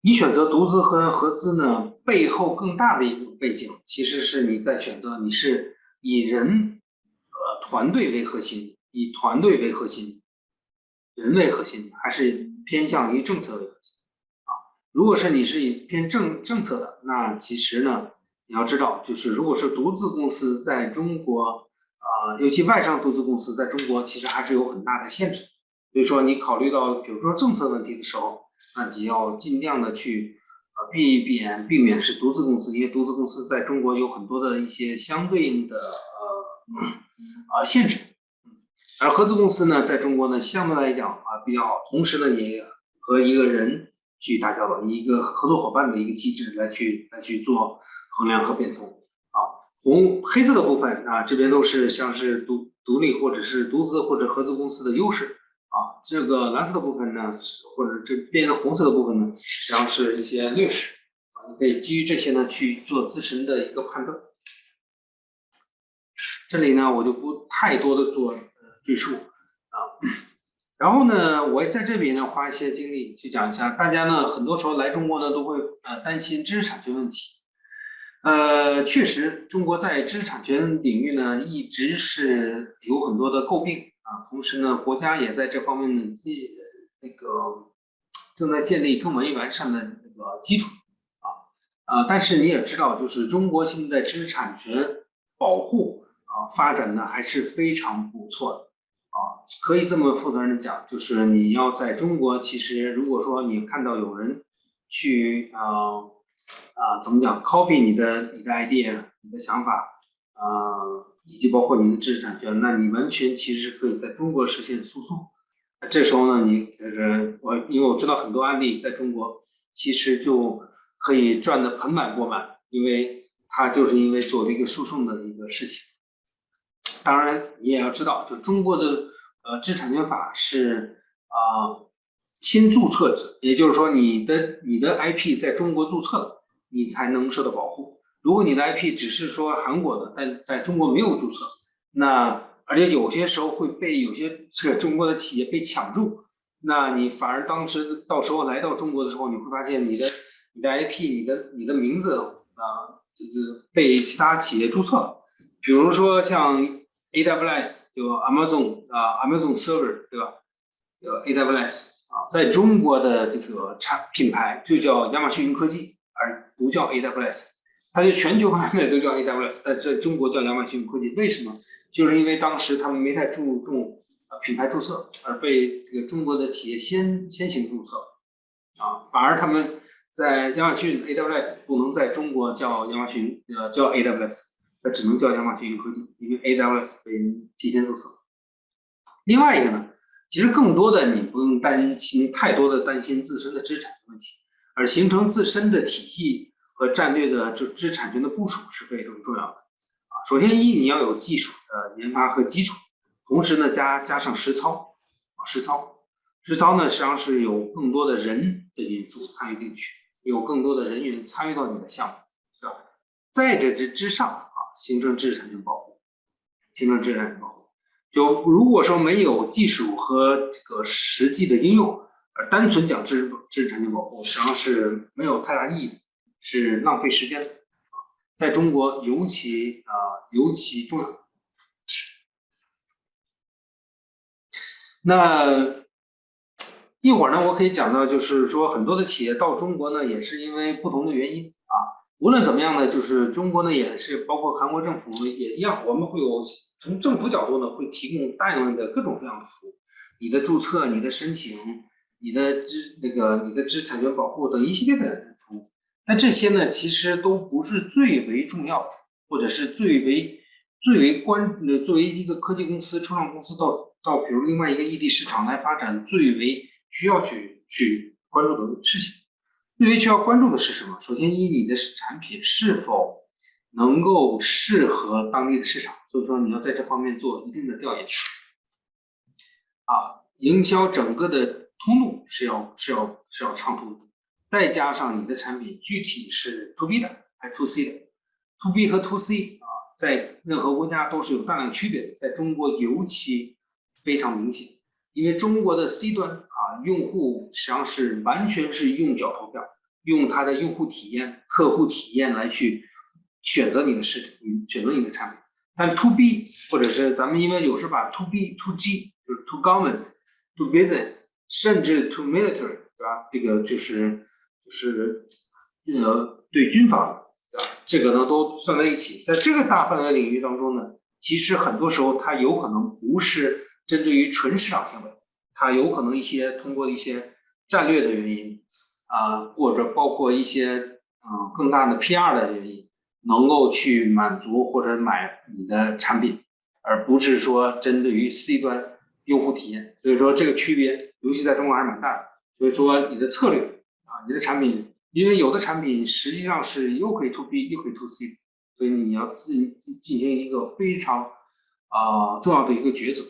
Speaker 4: 你选择独资和合资呢，背后更大的一个背景，其实是你在选择你是以团队为核心，人为核心，还是偏向于政策为核心如果是你是以偏政策的，那其实呢，你要知道，就是如果是独资公司在中国尤其外商独资公司在中国其实还是有很大的限制。所以说你考虑到比如说政策问题的时候，那你要尽量的去避免是独资公司，因为独资公司在中国有很多的一些相对应的限制。而合资公司呢，在中国呢相对来讲比较好，同时呢也和一个人去打交道，一个合作伙伴的一个机制来去做衡量和变通黑字的部分这边都是像是独立或者是独资或者合资公司的优势这个蓝色的部分呢，或者这边的红色的部分呢，实际上是一些劣势你可以基于这些呢去做自身的一个判断。这里呢我就不太多的做赘述然后呢，我在这里呢花一些精力去讲一下，大家呢很多时候来中国呢都会担心知识产权问题。确实，中国在知识产权领域呢一直是有很多的诟病同时呢，国家也在这方面呢正在建立更为完善的这个基础但是你也知道，就是中国现在知识产权保护发展的还是非常不错的可以这么负责任的讲，就是你要在中国，其实如果说你看到有人去怎么讲 copy 你的 idea 你的想法以及包括你的知识产权，那你完全其实可以在中国实现诉讼。这时候呢，你就是因为我知道很多案例在中国其实就可以赚得盆满钵满，因为他就是因为做了一个诉讼的一个事情。当然你也要知道，就中国的知识产权法是新注册制，也就是说你的 IP 在中国注册了，你才能受到保护。如果你的 IP 只是说韩国的，但在中国没有注册，那而且有些时候会被有些中国的企业被抢注，那你反而到时候来到中国的时候，你会发现你的 IP 你的名字被其他企业注册了。比如说像 AWS 就 Amazon Server 对吧？AWS 在中国的这个品牌就叫亚马逊云科技，而不叫 AWS。它就全球范围都叫 AWS， 但在中国叫亚马逊云科技。为什么？就是因为当时他们没太注重品牌注册，而被这个中国的企业先行注册反而他们在亚马逊 AWS 不能在中国叫亚马逊叫 AWS。它只能叫亚马逊云科技，因为 AWS 被人提前注册。另外一个呢，其实更多的你不用太多的担心自身的知识产权问题，而形成自身的体系和战略的知识产权的部署是非常重要的首先你要有技术的研发和基础，同时呢加上实操呢实际上是有更多的人的因素参与进去，有更多的人员参与到你的项目，是吧？在这之上形成知识产权保护，就如果说没有技术和这个实际的应用，而单纯讲知识产权保护，实际上是没有太大意义的，是浪费时间的。在中国尤其重要。那一会儿呢，我可以讲到，就是说很多的企业到中国呢，也是因为不同的原因无论怎么样呢，就是中国呢也是包括韩国政府也一样，我们会有从政府角度呢会提供大量的各种各样的服务，你的注册、你的申请、你的知识产权保护等一系列的服务。但这些呢其实都不是最为重要的，或者是作为一个科技公司、初创公司到比如另外一个异地市场来发展，最为需要去关注的事情。最为需要关注的是什么？首先，你的产品是否能够适合当地的市场，所以说你要在这方面做一定的调研。营销整个的通路是要畅通的，再加上你的产品具体是 to B 的还是 to C 的 ，to B 和 to C 在任何国家都是有大量区别的，在中国尤其非常明显，因为中国的 C 端用户实际上是完全是用脚投票，用他的用户体验、客户体验来去选择你的市场，选择你的产品。但 to B 或者是咱们因为有时把 to B、to G 就是 to government、to business， 甚至 to military， 对吧？这个就是对军方，对吧？这个呢都算在一起。在这个大范围领域当中呢，其实很多时候它有可能不是针对于纯市场行为，它有可能通过一些战略的原因或者包括一些更大的 PR 的原因，能够去满足或者买你的产品，而不是说针对于 C 端用户体验。所以说这个区别，尤其在中国还是蛮大的。所以说你的策略你的产品，因为有的产品实际上是又可以 to B 又可以 to C， 所以你要进行一个非常重要的一个抉择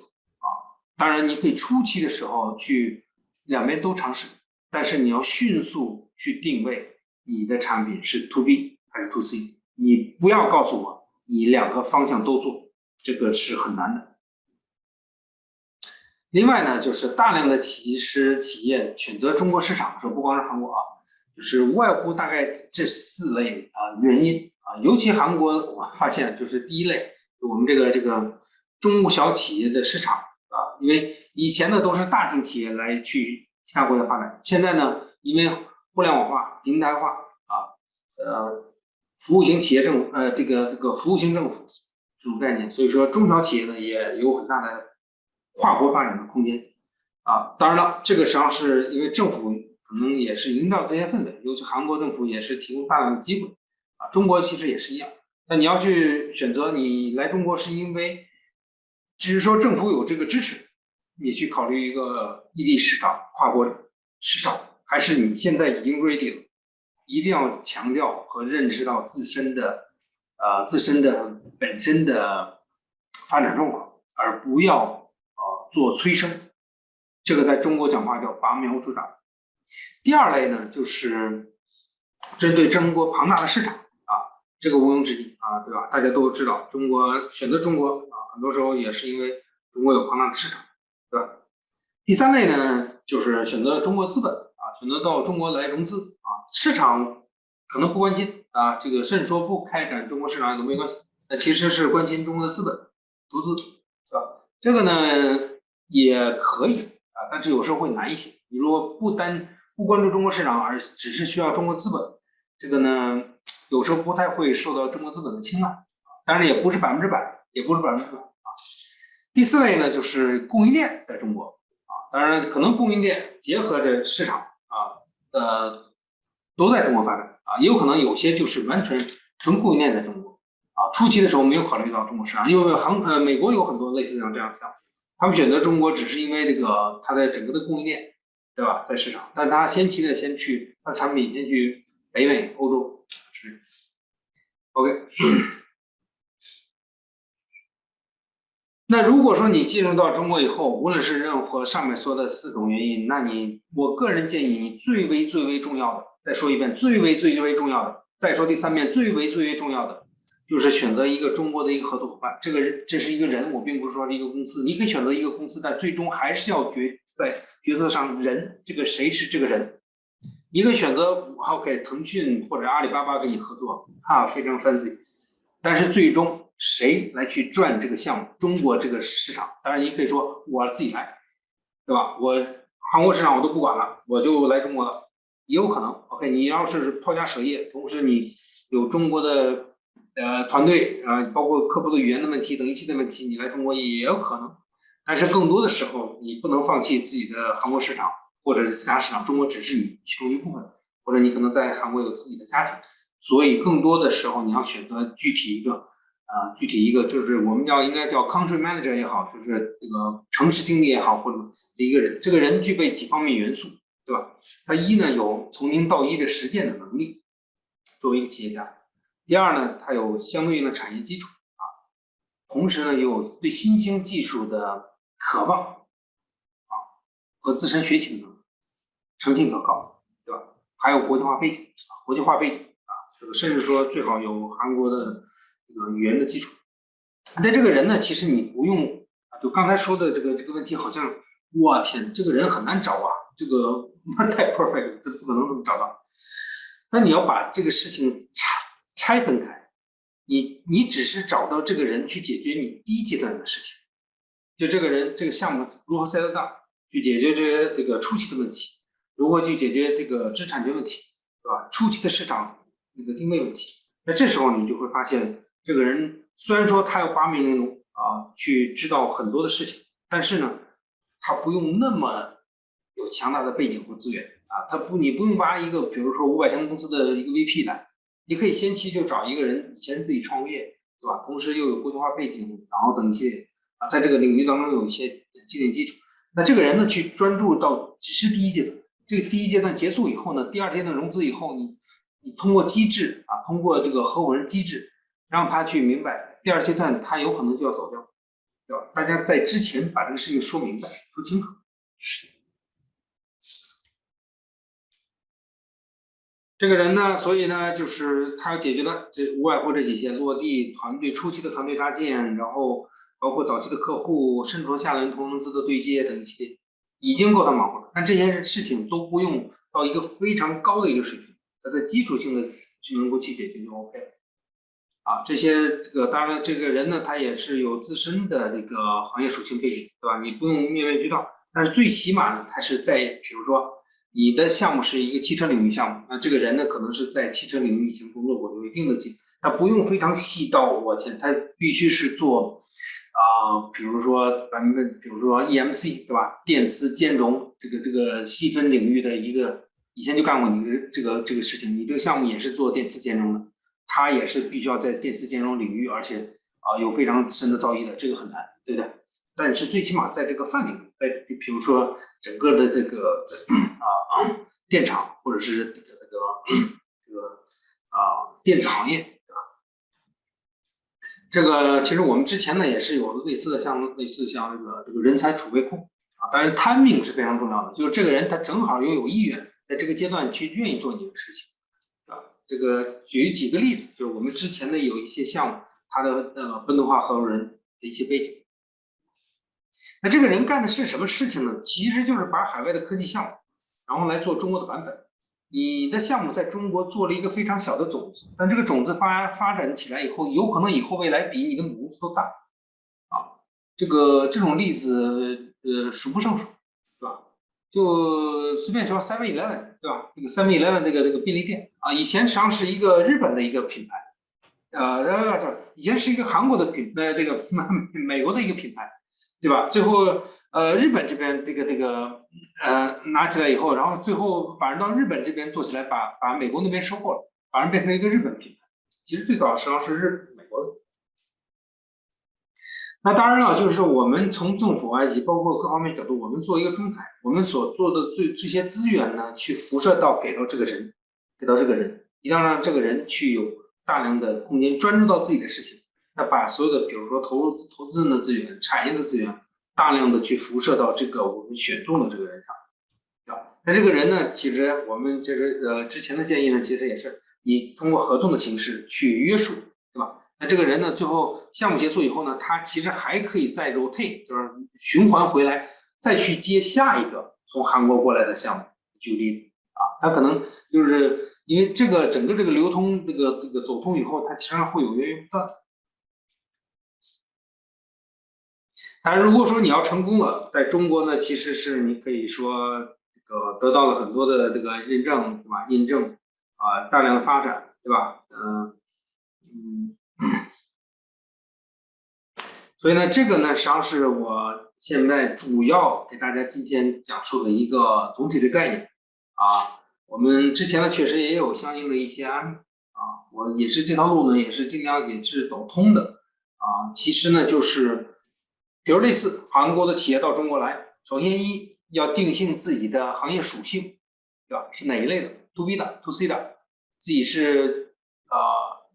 Speaker 4: 当然你可以初期的时候去两边都尝试，但是你要迅速去定位你的产品是 to B 还是 to C， 你不要告诉我你两个方向都做，这个是很难的。另外呢，就是大量的企业选择中国市场的时候，不光是韩国就是无外乎大概这4类原因尤其韩国我发现就是第一类，我们这个中小企业的市场因为以前呢都是大型企业来去其他国家发展，现在呢因为互联网化、平台化服务型企业这个服务型政府这种概念，所以说中小企业呢也有很大的跨国发展的空间当然了，这个实际上是因为政府可能也是营造这些氛围，尤其韩国政府也是提供大量的机会中国其实也是一样。那你要去选择你来中国，是因为只是说政府有这个支持，你去考虑一个异地市场、跨国市场，还是你现在已经 ready 了，一定要强调和认识到自身的本身的发展状况，而不要做催生。这个在中国讲话叫拔苗助长。第二类呢，就是针对中国庞大的市场这个毋庸置疑对吧？大家都知道，选择中国很多时候也是因为中国有庞大的市场，对吧？第三类呢，就是选择中国资本选择到中国来融资市场可能不关心这个甚至说不开展中国市场也都没关系，那其实是关心中国的资本投资，对吧？这个呢也可以但是有时候会难一些。你如果不关注中国市场，而只是需要中国资本，这个呢有时候不太会受到中国资本的青睐当然也不是100%，也不是100%第四类呢，就是供应链在中国当然可能供应链结合着市场都在中国发展也有可能有些就是完全纯供应链在中国初期的时候没有考虑到中国市场，因为美国有很多类似像这样的项目，他们选择中国只是因为这个它的整个的供应链，对吧，在市场，但他先去它的产品先去北美、欧洲是 OK。那如果说你进入到中国以后，无论是任何上面说的4种原因，那我个人建议你最为重要的，再说一遍，最为重要的，再说第3遍，最为重要的，就是选择一个中国的一个合作伙伴。这是一个人，我并不是说是一个公司，你可以选择一个公司，但最终还是要在决策上人，这个谁是这个人。你可以选择 OK 腾讯或者阿里巴巴跟你合作非常 fancy， 但是最终谁来去赚这个项目，中国这个市场，当然你可以说我自己来，对吧？我韩国市场我都不管了，我就来中国了，也有可能 OK。你要是抛家舍业，同时你有中国的团队包括克服的语言的问题等一系列问题，你来中国也有可能。但是更多的时候，你不能放弃自己的韩国市场或者是其他市场，中国只是你其中一部分，或者你可能在韩国有自己的家庭，所以更多的时候你要选择具体一个就是我们应该叫 country manager 也好，就是这个城市经理也好，或者一个人，这个人具备几方面元素，对吧？他一呢有从零到一的实践的能力，作为一个企业家；第二呢，他有相对应的产业基础同时呢有对新兴技术的渴望和自身学习的能力，诚信可靠，对吧？还有国际化背景这个甚至说最好有韩国的这个语言的基础。但这个人呢，其实你不用就刚才说的这个问题，好像我天，这个人很难找啊，这个太 perfect， 这不可能这么找到。那你要把这个事情拆分开，你只是找到这个人去解决你第一阶段的事情，就这个人这个项目如何 set up， 去解决这个初期的问题，如何去解决这个知识产权问题，对吧？初期的市场那个定位问题，那这时候你就会发现，这个人虽然说他有8名内容去知道很多的事情，但是呢，他不用那么有强大的背景和资源你不用挖一个比如说500强公司的一个 VP 来，你可以先期就找一个人以前自己创业，对吧？同时又有国际化背景，然后等一些在这个领域当中有一些积累基础。那这个人呢，去专注到只是第一阶段，这个第一阶段结束以后呢，第二阶段融资以后，你通过机制通过这个合伙人机制，让他去明白第二阶段他有可能就要走掉，对吧？大家在之前把这个事情说明白、说清楚。这个人呢，所以呢，就是他要解决的这无外乎这几些：落地、团队初期的团队搭建，然后包括早期的客户、深投下轮同融资的对接等一系列，已经够他忙活了。但这些事情都不用到一个非常高的一个水平，它的基础性的就能够去解决就 OK 了。这些当然这个人呢，他也是有自身的这个行业属性背景，对吧？你不用面面俱到，但是最起码呢，他是在比如说你的项目是一个汽车领域项目，那这个人呢，可能是在汽车领域已经工作过，有一定的经验，他不用非常细到我天，他必须是做比如说咱们比如说 EMC 对吧？电磁兼容这个细分领域的一个，以前就干过你的这个事情，你这个项目也是做电磁兼容的。他也是必须要在电磁兼容领域，而且有非常深的造诣的，这个很难，对不对？但是最起码在这个范围，在比如说整个的这个电厂或者是这个电子行业，对吧？这个其实我们之前呢也是有类似像这个人才储备库当然 timing 是非常重要的，就是这个人他正好又有意愿在这个阶段去愿意做你的事情。这个举几个例子，就是我们之前的有一些项目，他的本土化合伙人的一些背景。那这个人干的是什么事情呢？其实就是把海外的科技项目，然后来做中国的版本。你的项目在中国做了一个非常小的种子，但这个种子发展起来以后，有可能以后未来比你的母公司都大这种例子数不胜数，对吧？就随便说 7-Eleven 对吧？这个 7-Eleven 这个便利店以前实际上是一个日本的一个品牌，以前是一个韩国的这个美国的一个品牌，对吧？最后日本这边这个拿起来以后，然后最后反而到日本这边做起来，把美国那边收购了，反而变成一个日本品牌。其实最早实际上是美国的。那当然了，就是我们从政府以及包括各方面角度，我们做一个中台，我们所做的这些资源呢，去辐射给到这个人，一定要让这个人去有大量的空间专注到自己的事情，那把所有的比如说投资人的资源、产业的资源，大量的去辐射到这个我们选中的这个人上，那这个人呢，其实我们就是之前的建议呢，其实也是你通过合同的形式去约束，对吧？那这个人呢，最后项目结束以后呢，他其实还可以再 rotate， 就是循环回来，再去接下一个从韩国过来的项目。举例他可能就是因为整个这个流通这个走通以后，它其实上会有源源不断。当然，如果说你要成功了，在中国呢，其实是你可以说这个得到了很多的这个认证，对吧？印证大量的发展。对吧？所以呢，这个呢，实际上是我现在主要给大家今天讲述的一个总体的概念啊。我们之前呢，确实也有相应的一些我也是这条路呢，也是尽量也是走通的啊。其实呢，就是比如类似韩国的企业到中国来，首先要定性自己的行业属性，对吧？是哪一类的 ，to B 的、to C 的，自己是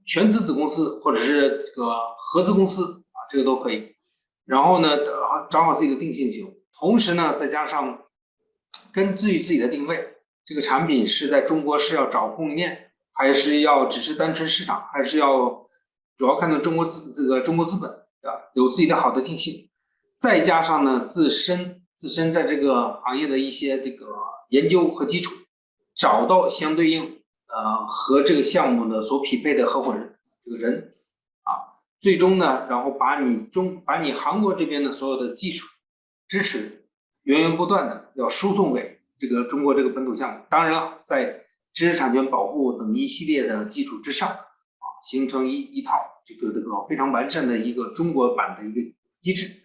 Speaker 4: 全资子公司或者是这个合资公司啊，这个都可以。然后呢，找好自己的定性就，同时呢，再加上根据自己的定位，这个产品是在中国是要找供应链，还是要只是单纯市场，还是要主要看到中国资本，对吧？有自己的好的定性，再加上呢自身在这个行业的一些这个研究和基础，找到相对应和这个项目的所匹配的合伙人这个人啊，最终呢，然后把你韩国这边的所有的技术支持源源不断的要输送给这个中国这个本土项目，当然了，在知识产权保护等一系列的基础之上形成一套这个非常完善的一个中国版的一个机制。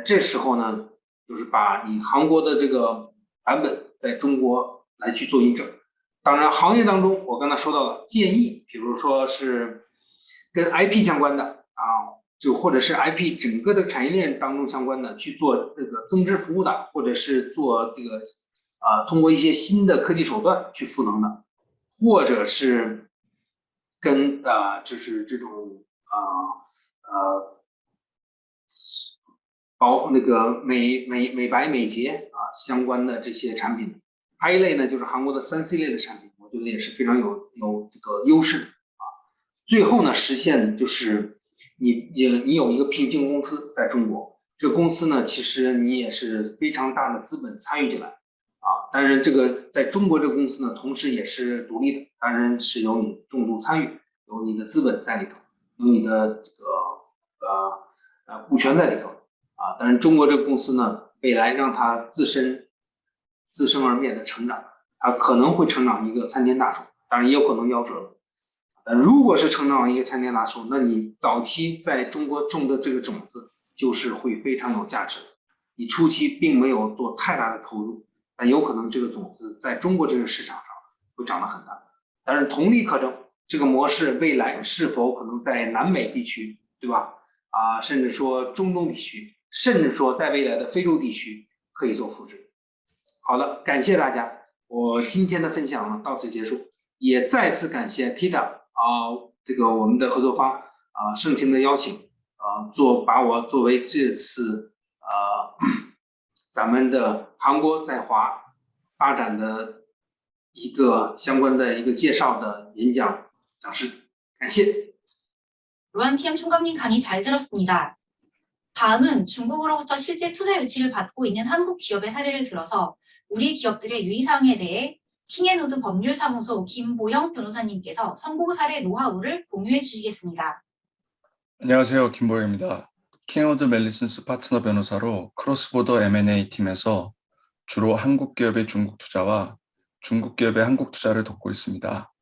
Speaker 4: 这时候呢，就是把你韩国的这个版本在中国来去做印证。当然，行业当中我刚才说到了建议，比如说是跟 IP 相关的就或者是 IP 整个的产业链当中相关的去做这个增值服务的，或者是做这个通过一些新的科技手段去赋能的，或者是跟就是这种那个美白美睫相关的这些产品。还一类呢，就是韩国的3C 类的产品，我觉得也是非常有这个优势的最后呢，实现就是你有一个平行公司在中国，这个公司呢，其实你也是非常大的资本参与进来当然这个在中国这个公司呢，同时也是独立的，当然是有你重度参与，有你的资本在里头，有你的这个股权在里头当然中国这个公司呢，未来让它自生而灭的成长，它可能会成长一个参天大树，当然也有可能夭折了。如果是成长一个参天大树，那你早期在中国种的这个种子就是会非常有价值的。你初期并没有做太大的投入，但有可能这个种子在中国这个市场上会长得很大。但是同理可证，这个模式未来是否可能在南美地区，对吧？甚至说中东地区，甚至说在未来的非洲地区可以做复制。好了，感谢大家，我今天的分享呢到此结束，也再次感谢 Kita 这个我们的合作方盛情的邀请把我作为这次咱们的韩国在华发展的一个相关的一个介绍的演讲讲师，感谢。
Speaker 2: 루안티엠 총각님 강의 잘 들었습니다. 다음은 중국으로부터 실제 투자 유치를 받고 있는 한국 기업의 사례를 들어서 우리 기업들의 유의사항에 대해 킹앤우드 법률사무소 김보영 변호사님께서 성공 사례 노하우를 공유해 주시겠습니다.
Speaker 5: 안녕하세요. 김보영입니다. 킹우드 멜리슨스 파트너 변호사로 크로스보더 M&A 팀에서 주로 한국 기업의 중국 투자와 중국 기업의 한국 투자를 돕고 있습니다.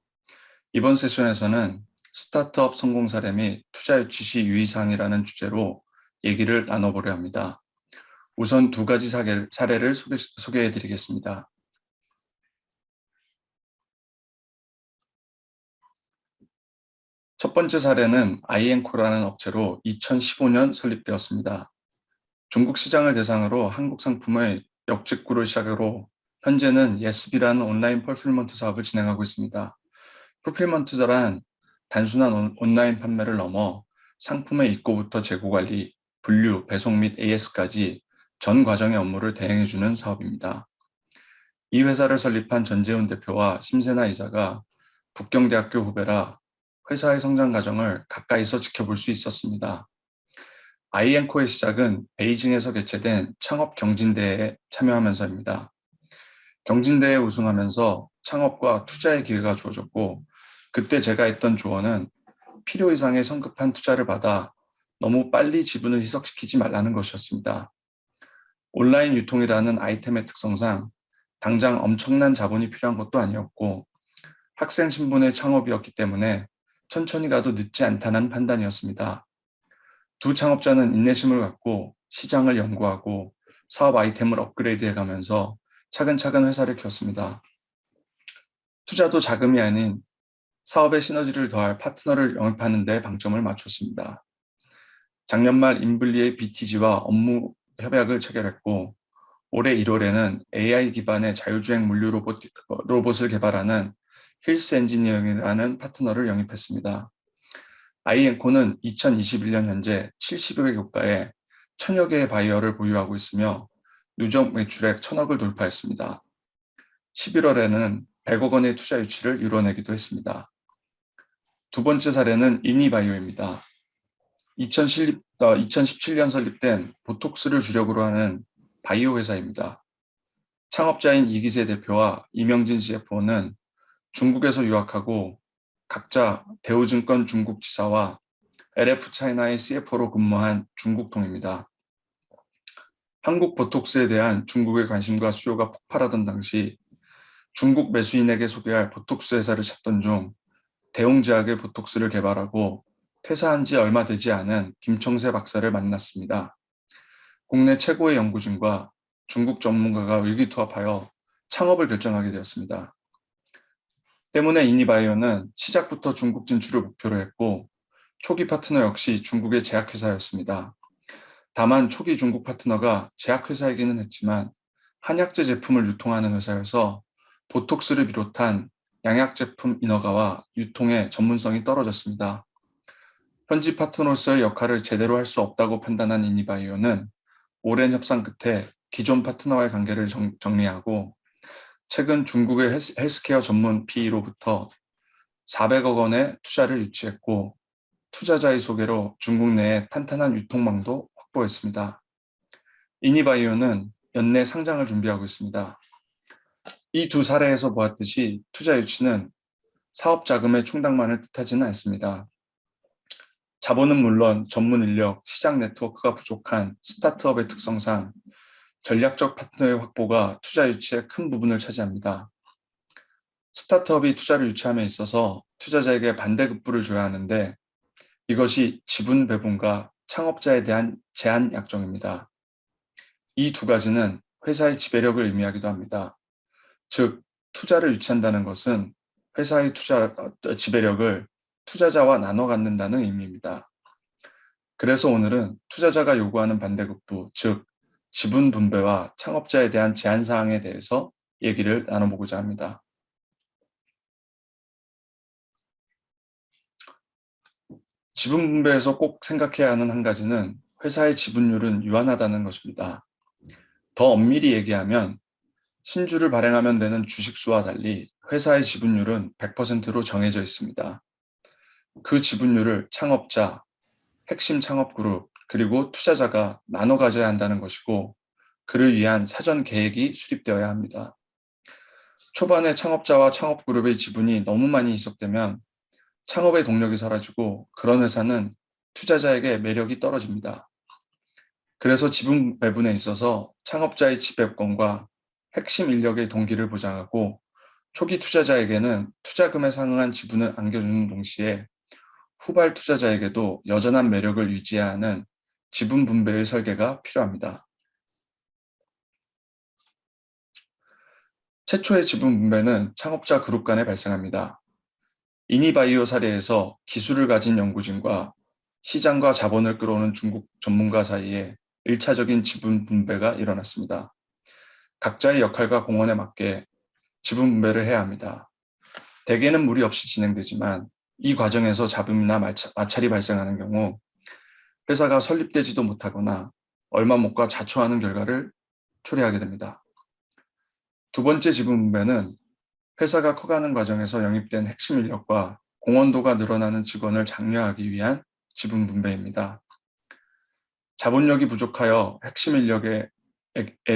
Speaker 5: 이번 세션에서는 스타트업 성공 사례 및 투자 유치 시 유의사항이라는 주제로 얘기를 나눠보려 합니다. 우선 두 가지 사례를 소개해 드리겠습니다. 첫 번째 사례는 아이엔코라는 업체로 2015년 설립되었습니다. 중국 시장을 대상으로 한국 상품의 역직구를 시작으로 현재는 예스비라는 온라인 풀필먼트 사업을 진행하고 있습니다. 풀필먼트란 단순한 온라인 판매를 넘어 상품의 입고부터 재고 관리, 분류, 배송 및 AS까지 전 과정의 업무를 대행해주는 사업입니다. 이 회사를 설립한 전재훈 대표와 심세나 이사가 북경대학교 후배라 회사의 성장 과정을 가까이서 지켜볼 수 있었습니다. 아이엔코의 시작은 베이징에서 개최된 창업 경진대회에 참여하면서입니다. 경진대회에 우승하면서 창업과 투자의 기회가 주어졌고 그때 제가 했던 조언은 필요 이상의 성급한 투자를 받아 너무 빨리 지분을 희석시키지 말라는 것이었습니다. 온라인 유통이라는 아이템의 특성상 당장 엄청난 자본이 필요한 것도 아니었고 학생 신분의 창업이었기 때문에 천천히 가도 늦지 않다는 판단이었습니다. 두 창업자는 인내심을 갖고 시장을 연구하고 사업 아이템을 업그레이드해 가면서 차근차근 회사를 키웠습니다. 투자도 자금이 아닌 사업의 시너지를 더할 파트너를 영입하는 데 방점을 맞췄습니다. 작년 말 인블리의 BTG와 업무 협약을 체결했고 올해 1월에는 AI 기반의 자율주행 물류 로봇을 개발하는 힐스 엔지니어링이라는 파트너를 영입했습니다. 아이엔코는 2021년 현재 70여 개 국가에 1000여 개의 바이어를 보유하고 있으며 누적 매출액 1000억을 돌파했습니다. 11월에는 100억 원의 투자 유치를 이뤄내기도 했습니다. 두 번째 사례는 이니바이오입니다. 2017년 설립된 보톡스를 주력으로 하는 바이오 회사입니다. 창업자인 이기세 대표와 이명진 CFO는 중국에서 유학하고 각자 대우증권 중국 지사와 LF 차이나의 CFO로 근무한 중국통입니다. 한국 보톡스에 대한 중국의 관심과 수요가 폭발하던 당시 중국 매수인에게 소개할 보톡스 회사를 찾던 중 대웅제약의 보톡스를 개발하고 퇴사한 지 얼마 되지 않은 김청세 박사를 만났습니다. 국내 최고의 연구진과 중국 전문가가 의기투합하여 창업을 결정하게 되었습니다. 때문에 이니바이오는 시작부터 중국 진출을 목표로 했고 초기 파트너 역시 중국의 제약회사였습니다. 다만 초기 중국 파트너가 제약회사이기는 했지만 한약재 제품을 유통하는 회사여서 보톡스를 비롯한 양약 제품 인허가와 유통의 전문성이 떨어졌습니다. 현지 파트너로서의 역할을 제대로 할 수 없다고 판단한 이니바이오는 오랜 협상 끝에 기존 파트너와의 관계를 정리하고 최근 중국의 헬스케어 전문 PE로부터 400억 원의 투자를 유치했고 투자자의 소개로 중국 내에 탄탄한 유통망도 확보했습니다. 이니바이오는 연내 상장을 준비하고 있습니다. 이 두 사례에서 보았듯이 투자 유치는 사업 자금의 충당만을 뜻하지는 않습니다. 자본은 물론 전문 인력, 시장 네트워크가 부족한 스타트업의 특성상 전략적 파트너의 확보가 투자 유치의 큰 부분을 차지합니다. 스타트업이 투자를 유치함에 있어서 투자자에게 반대급부를 줘야 하는데 이것이 지분 배분과 창업자에 대한 제한 약정입니다. 이 두 가지는 회사의 지배력을 의미하기도 합니다. 즉, 투자를 유치한다는 것은 회사의 지배력을 투자자와 나눠 갖는다는 의미입니다. 그래서 오늘은 투자자가 요구하는 반대급부, 즉 지분 분배와 창업자에 대한 제한 사항에 대해서 얘기를 나눠보고자 합니다. 지분 분배에서 꼭 생각해야 하는 한 가지는 회사의 지분율은 유한하다는 것입니다. 더 엄밀히 얘기하면 신주를 발행하면 되는 주식수와 달리 회사의 지분율은 100%로 정해져 있습니다. 그 지분율을 창업자, 핵심 창업그룹, 그리고 투자자가 나눠 가져야 한다는 것이고 그를 위한 사전 계획이 수립되어야 합니다. 초반에 창업자와 창업그룹의 지분이 너무 많이 이석되면 창업의 동력이 사라지고 그런 회사는 투자자에게 매력이 떨어집니다. 그래서 지분 배분에 있어서 창업자의 지배권과 핵심 인력의 동기를 보장하고 초기 투자자에게는 투자금에 상응한 지분을 안겨주는 동시에 후발 투자자에게도 여전한 매력을 유지해야 하는 지분 분배의 설계가 필요합니다. 최초의 지분 분배는 창업자 그룹 간에 발생합니다. 이니바이오 사례에서 기술을 가진 연구진과 시장과 자본을 끌어오는 중국 전문가 사이에 1차적인 지분 분배가 일어났습니다. 각자의 역할과 공헌에 맞게 지분 분배를 해야 합니다. 대개는 무리 없이 진행되지만 이 과정에서 잡음이나 마찰이 발생하는 경우 회사가 설립되지도 못하거나 얼마 못 가 자초하는 결과를 초래하게 됩니다. 두 번째 지분 분배는 회사가 커가는 과정에서 영입된 핵심 인력과 공헌도가 늘어나는 직원을 장려하기 위한 지분 분배입니다. 자본력이 부족하여 핵심 인력에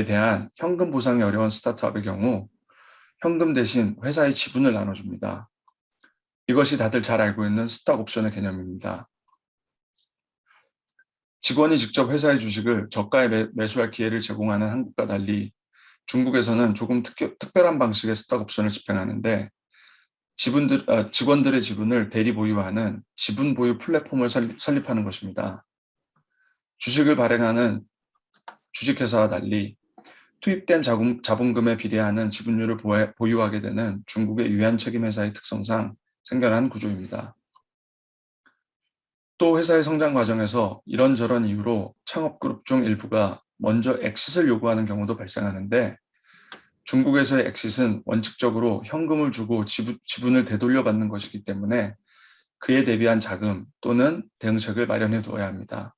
Speaker 5: 대한 현금 보상이 어려운 스타트업의 경우 현금 대신 회사의 지분을 나눠줍니다. 이것이 다들 잘 알고 있는 스탁 옵션의 개념입니다. 직원이 직접 회사의 주식을 저가에 매수할 기회를 제공하는 한국과 달리 중국에서는 조금 특별한 방식의 스탁 옵션을 집행하는데 직원들의 지분을 대리 보유하는 지분 보유 플랫폼을 설립하는 것입니다. 주식을 발행하는 주식회사와 달리 투입된 자본금에 비례하는 지분율을 보유하게 되는 중국의 유한책임회사의 특성상 생겨난 구조입니다. 또 회사의 성장 과정에서 이런저런 이유로 창업그룹 중 일부가 먼저 엑싯을 요구하는 경우도 발생하는데, 중국에서의 엑싯은 원칙적으로 현금을 주고 지분을 되돌려받는 것이기 때문에 그에 대비한 자금 또는 대응책을 마련해 두어야 합니다.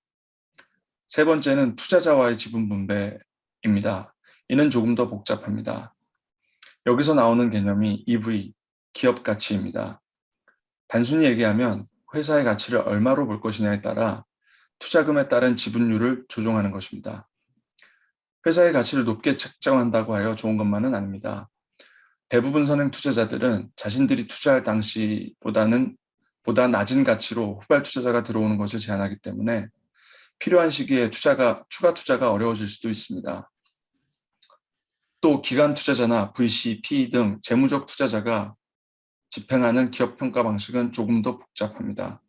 Speaker 5: 세 번째는 투자자와의 지분 분배입니다. 이는 조금 더 복잡합니다. 여기서 나오는 개념이 EV, 기업 가치입니다. 단순히 얘기하면 회사의 가치를 얼마로 볼 것이냐에 따라 투자금에 따른 지분율을 조정하는 것입니다. 회사의 가치를 높게 책정한다고 하여 좋은 것만은 아닙니다. 대부분 선행 투자자들은 자신들이 투자할 당시보다 낮은 가치로 후발 투자자가 들어오는 것을 제한하기 때문에 필요한 시기에 추가 투자가 어려워질 수도 있습니다. 또 기관 투자자나 VC, PE 등 재무적 투자자가 집행하는 기업 평가 방식은 조금 더 복잡합니다.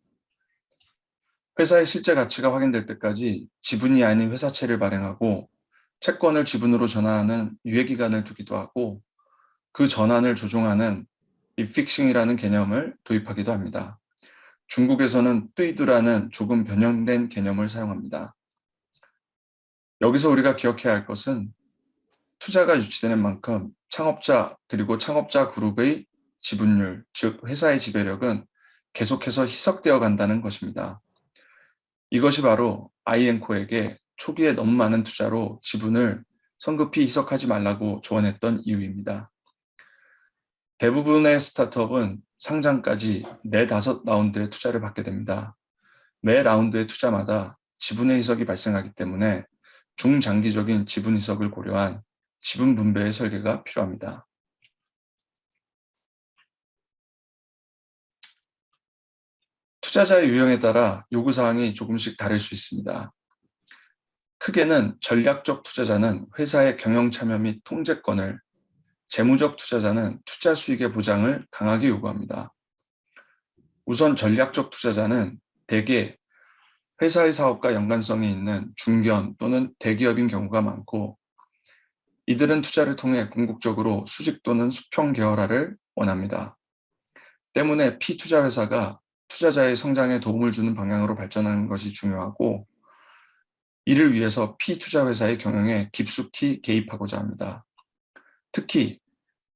Speaker 5: 회사의 실제 가치가 확인될 때까지 지분이 아닌 회사채를 발행하고 채권을 지분으로 전환하는 유예기간을 두기도 하고, 그 전환을 조종하는 리픽싱이라는 개념을 도입하기도 합니다. 중국에서는 뚜이두라는 조금 변형된 개념을 사용합니다. 여기서 우리가 기억해야 할 것은 투자가 유치되는 만큼 창업자 그리고 창업자 그룹의 지분율, 즉 회사의 지배력은 계속해서 희석되어 간다는 것입니다. 이것이 바로 아이엔코에게 초기에 너무 많은 투자로 지분을 성급히 희석하지 말라고 조언했던 이유입니다. 대부분의 스타트업은 상장까지 4, 5라운드의 투자를 받게 됩니다. 매 라운드의 투자마다 지분의 희석이 발생하기 때문에 중장기적인 지분 희석을 고려한 지분 분배의 설계가 필요합니다. 투자자의 유형에 따라 요구사항이 조금씩 다를 수 있습니다. 크게는 전략적 투자자는 회사의 경영 참여 및 통제권을, 재무적 투자자는 투자 수익의 보장을 강하게 요구합니다. 우선 전략적 투자자는 대개 회사의 사업과 연관성이 있는 중견 또는 대기업인 경우가 많고, 이들은 투자를 통해 궁극적으로 수직 또는 수평 계열화를 원합니다. 때문에 피투자 회사가 투자자의 성장에 도움을 주는 방향으로 발전하는 것이 중요하고, 이를 위해서 피투자 회사의 경영에 깊숙이 개입하고자 합니다. 특히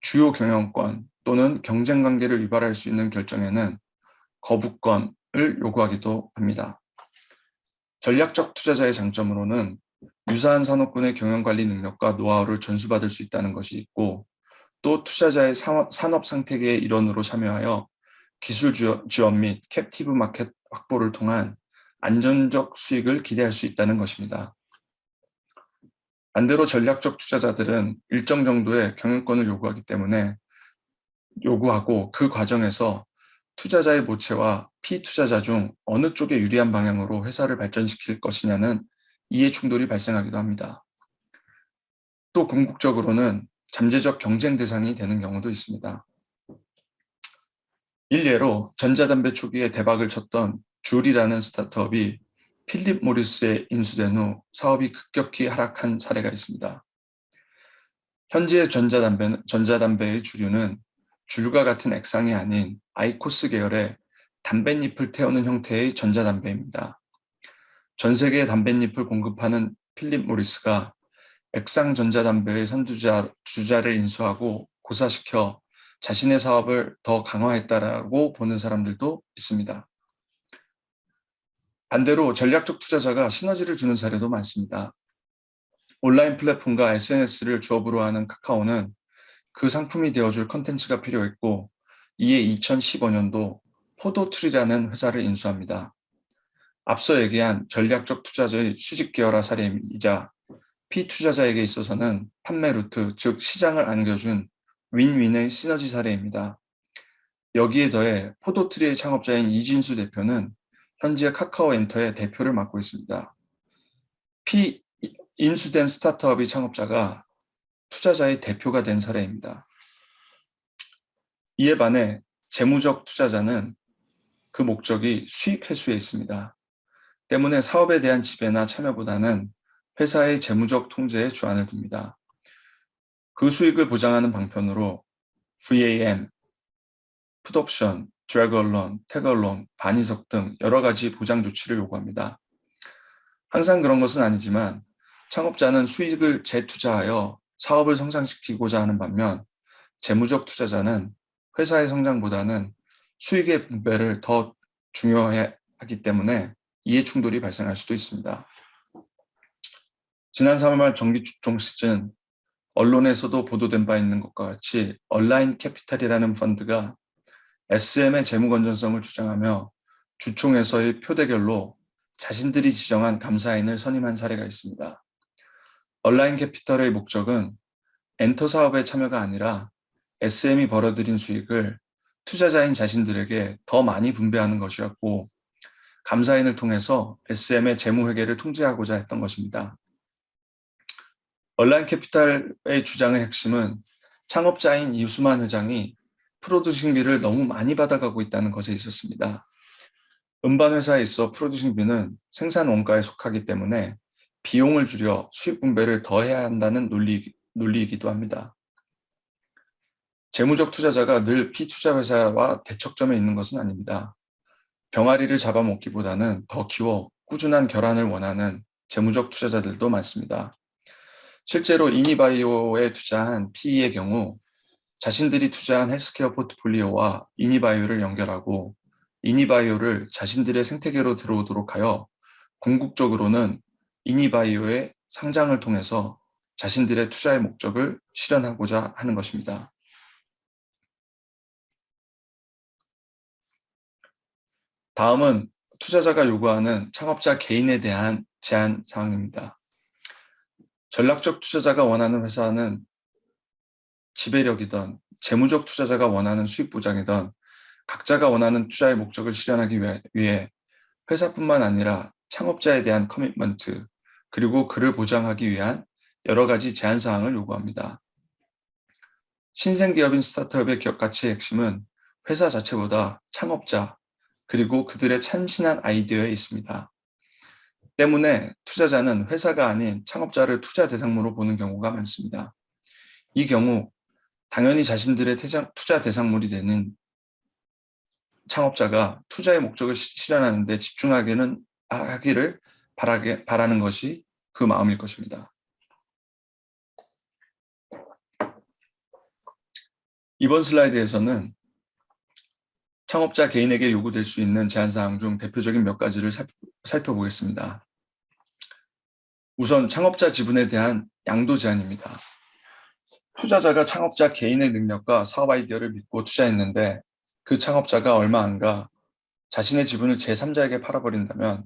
Speaker 5: 주요 경영권 또는 경쟁 관계를 유발할 수 있는 결정에는 거부권을 요구하기도 합니다. 전략적 투자자의 장점으로는 유사한 산업군의 경영관리 능력과 노하우를 전수받을 수 있다는 것이 있고, 또 투자자의 산업 생태계의 일원으로 참여하여 기술 지원 및 캡티브 마켓 확보를 통한 안전적 수익을 기대할 수 있다는 것입니다. 반대로 전략적 투자자들은 일정 정도의 경영권을 요구하고 그 과정에서 투자자의 모체와 피투자자 중 어느 쪽에 유리한 방향으로 회사를 발전시킬 것이냐는 이해 충돌이 발생하기도 합니다. 또 궁극적으로는 잠재적 경쟁 대상이 되는 경우도 있습니다. 일례로 전자담배 초기에 대박을 쳤던 줄이라는 스타트업이 필립 모리스에 인수된 후 사업이 급격히 하락한 사례가 있습니다. 현재의 전자담배의 주류는 줄과 같은 액상이 아닌 아이코스 계열의 담뱃잎을 태우는 형태의 전자담배입니다. 전 세계에 담뱃잎을 공급하는 필립 모리스가 액상 전자담배의 선두주자를 인수하고 고사시켜 자신의 사업을 더 강화했다라고 보는 사람들도 있습니다. 반대로 전략적 투자자가 시너지를 주는 사례도 많습니다. 온라인 플랫폼과 SNS를 주업으로 하는 카카오는 그 상품이 되어줄 컨텐츠가 필요했고, 이에 2015년도 포도트리라는 회사를 인수합니다. 앞서 얘기한 전략적 투자자의 수직 계열화 사례이자 피투자자에게 있어서는 판매 루트, 즉 시장을 안겨준 윈윈의 시너지 사례입니다. 여기에 더해 포도트리의 창업자인 이진수 대표는 현재 카카오엔터의 대표를 맡고 있습니다. 인수된 스타트업의 창업자가 투자자의 대표가 된 사례입니다. 이에 반해 재무적 투자자는 그 목적이 수익 회수에 있습니다. 때문에 사업에 대한 지배나 참여보다는 회사의 재무적 통제에 주안을 둡니다. 그 수익을 보장하는 방편으로 VAM, 풋옵션, 드래그얼론, 태그얼론, 반이석 등 여러 가지 보장 조치를 요구합니다. 항상 그런 것은 아니지만 창업자는 수익을 재투자하여 사업을 성장시키고자 하는 반면 재무적 투자자는 회사의 성장보다는 수익의 분배를 더 중요하기 때문에 이해 충돌이 발생할 수도 있습니다. 지난 3월 말 정기 주총 시즌 언론에서도 보도된 바 있는 것과 같이 얼라인 캐피탈이라는 펀드가 SM의 재무 건전성을 주장하며 주총에서의 표대결로 자신들이 지정한 감사인을 선임한 사례가 있습니다. 얼라인 캐피털의 목적은 엔터 사업의 참여가 아니라 SM이 벌어들인 수익을 투자자인 자신들에게 더 많이 분배하는 것이었고, 감사인을 통해서 SM의 재무 회계를 통제하고자 했던 것입니다. 얼라인 캐피탈의 주장의 핵심은 창업자인 이수만 회장이 프로듀싱비를 너무 많이 받아가고 있다는 것에 있었습니다. 음반 회사에 있어 프로듀싱비는 생산 원가에 속하기 때문에 비용을 줄여 수익 분배를 더 해야 한다는 논리이기도 합니다. 재무적 투자자가 늘 피투자 회사와 대척점에 있는 것은 아닙니다. 병아리를 잡아먹기보다는 더 키워 꾸준한 결함을 원하는 재무적 투자자들도 많습니다. 실제로 이니바이오에 투자한 PE의 경우 자신들이 투자한 헬스케어 포트폴리오와 이니바이오를 연결하고 이니바이오를 자신들의 생태계로 들어오도록 하여 궁극적으로는 이니바이오의 상장을 통해서 자신들의 투자의 목적을 실현하고자 하는 것입니다. 다음은 투자자가 요구하는 창업자 개인에 대한 제한 사항입니다. 전략적 투자자가 원하는 회사는 지배력이든 재무적 투자자가 원하는 수익 보장이든 각자가 원하는 투자의 목적을 실현하기 위해 회사뿐만 아니라 창업자에 대한 커미트먼트 그리고 그를 보장하기 위한 여러 가지 제한 사항을 요구합니다. 신생기업인 스타트업의 기업 가치의 핵심은 회사 자체보다 창업자 그리고 그들의 참신한 아이디어에 있습니다. 때문에 투자자는 회사가 아닌 창업자를 투자 대상으로 보는 경우가 많습니다. 이 경우 당연히 자신들의 투자 대상물이 되는 창업자가 투자의 목적을 실현하는 데 하기를 바라는 것이 그 마음일 것입니다. 이번 슬라이드에서는 창업자 개인에게 요구될 수 있는 제한사항 중 대표적인 몇 가지를 살펴보겠습니다. 우선 창업자 지분에 대한 양도 제한입니다. 투자자가 창업자 개인의 능력과 사업 아이디어를 믿고 투자했는데 그 창업자가 얼마 안 가 자신의 지분을 제3자에게 팔아버린다면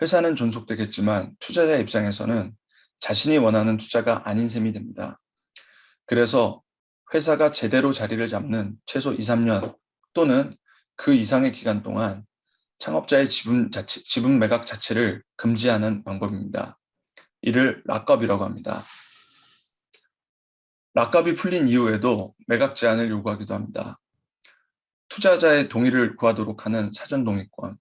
Speaker 5: 회사는 존속되겠지만 투자자 입장에서는 자신이 원하는 투자가 아닌 셈이 됩니다. 그래서 회사가 제대로 자리를 잡는 최소 2, 3년 또는 그 이상의 기간 동안 창업자의 지분 매각 자체를 금지하는 방법입니다. 이를 락업이라고 합니다. 락업이 풀린 이후에도 매각 제한을 요구하기도 합니다. 투자자의 동의를 구하도록 하는 사전 동의권,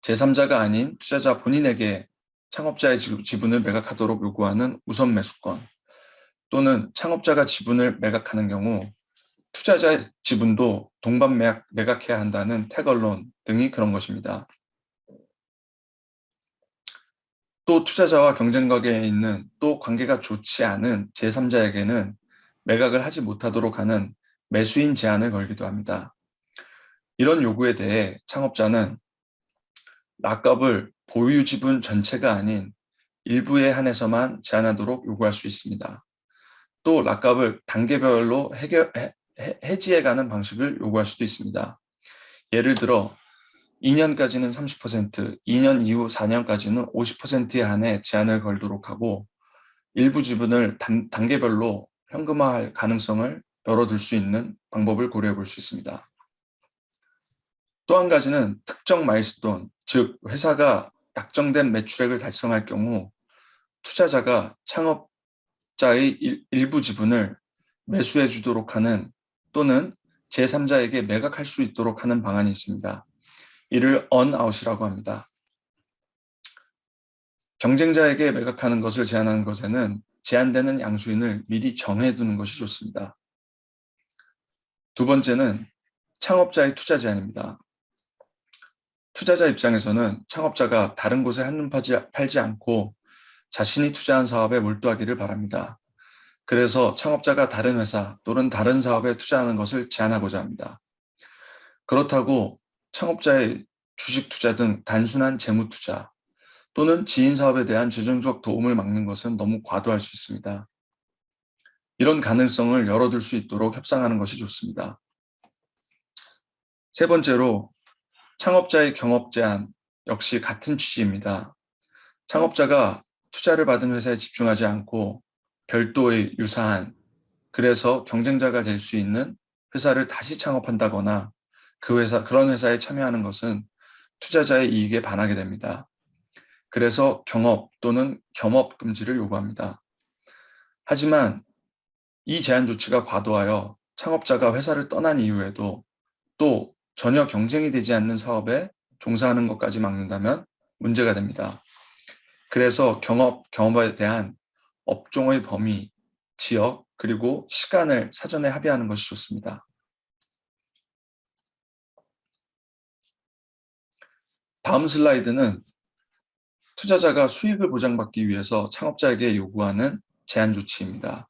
Speaker 5: 제3자가 아닌 투자자 본인에게 창업자의 지분을 매각하도록 요구하는 우선 매수권, 또는 창업자가 지분을 매각하는 경우 투자자의 지분도 동반 매각해야 한다는 태걸론 등이 그런 것입니다. 또 투자자와 경쟁 관계에 있는 또 관계가 좋지 않은 제3자에게는 매각을 하지 못하도록 하는 매수인 제한을 걸기도 합니다. 이런 요구에 대해 창업자는 락업을 보유 지분 전체가 아닌 일부에 한해서만 제한하도록 요구할 수 있습니다. 또 락업을 단계별로 해지해가는 방식을 요구할 수도 있습니다. 예를 들어 2년까지는 30%, 2년 이후 4년까지는 50%에 한해 제한을 걸도록 하고 일부 지분을 단계별로 현금화할 가능성을 열어둘 수 있는 방법을 고려해 볼 수 있습니다. 또 한 가지는 특정 마일스톤, 즉 회사가 약정된 매출액을 달성할 경우 투자자가 창업자의 일부 지분을 매수해 주도록 하는 또는 제3자에게 매각할 수 있도록 하는 방안이 있습니다. 이를 언아웃이라고 합니다. 경쟁자에게 매각하는 것을 제한하는 것에는 제한되는 양수인을 미리 정해두는 것이 좋습니다. 두 번째는 창업자의 투자 제한입니다. 투자자 입장에서는 창업자가 다른 곳에 한눈 팔지 않고 자신이 투자한 사업에 몰두하기를 바랍니다. 그래서 창업자가 다른 회사 또는 다른 사업에 투자하는 것을 제한하고자 합니다. 그렇다고 창업자의 주식 투자 등 단순한 재무 투자 또는 지인 사업에 대한 재정적 도움을 막는 것은 너무 과도할 수 있습니다. 이런 가능성을 열어둘 수 있도록 협상하는 것이 좋습니다. 세 번째로 창업자의 경업 제한 역시 같은 취지입니다. 창업자가 투자를 받은 회사에 집중하지 않고 별도의 유사한, 그래서 경쟁자가 될 수 있는 회사를 다시 창업한다거나 그런 회사에 참여하는 것은 투자자의 이익에 반하게 됩니다. 그래서 경업 또는 겸업 금지를 요구합니다. 하지만 이 제한 조치가 과도하여 창업자가 회사를 떠난 이후에도 또 전혀 경쟁이 되지 않는 사업에 종사하는 것까지 막는다면 문제가 됩니다. 그래서 경업에 대한 업종의 범위, 지역, 그리고 시간을 사전에 합의하는 것이 좋습니다. 다음 슬라이드는 투자자가 수익을 보장받기 위해서 창업자에게 요구하는 제한 조치입니다.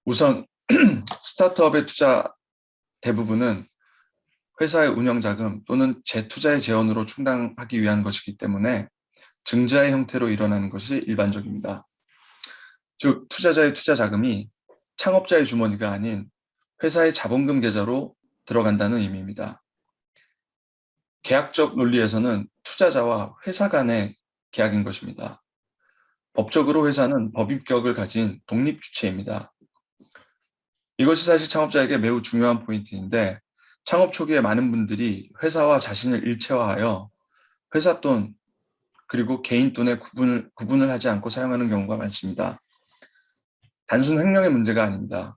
Speaker 5: 우선 스타트업의 투자 대부분은 회사의 운영자금 또는 재투자의 재원으로 충당하기 위한 것이기 때문에 증자의 형태로 일어나는 것이 일반적입니다. 즉, 투자자의 투자 자금이 창업자의 주머니가 아닌 회사의 자본금 계좌로 들어간다는 의미입니다. 계약적 논리에서는 투자자와 회사 간의 계약인 것입니다. 법적으로 회사는 법인격을 가진 독립주체입니다. 이것이 사실 창업자에게 매우 중요한 포인트인데 창업 초기에 많은 분들이 회사와 자신을 일체화하여 회사 돈 그리고 개인 돈의 구분을 하지 않고 사용하는 경우가 많습니다. 단순 횡령의 문제가 아닙니다.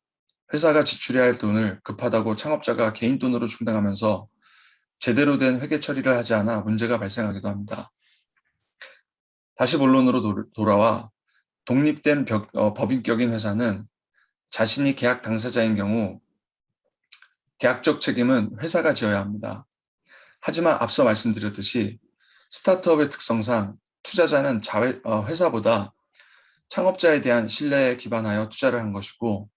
Speaker 5: 회사가 지출해야 할 돈을 급하다고 창업자가 개인 돈으로 충당하면서 제대로 된 회계 처리를 하지 않아 문제가 발생하기도 합니다. 다시 본론으로 돌아와 독립된 법인격인 회사는 자신이 계약 당사자인 경우 계약적 책임은 회사가 지어야 합니다. 하지만 앞서 말씀드렸듯이 스타트업의 특성상 투자자는 회사보다 창업자에 대한 신뢰에 기반하여 투자를 한 것이고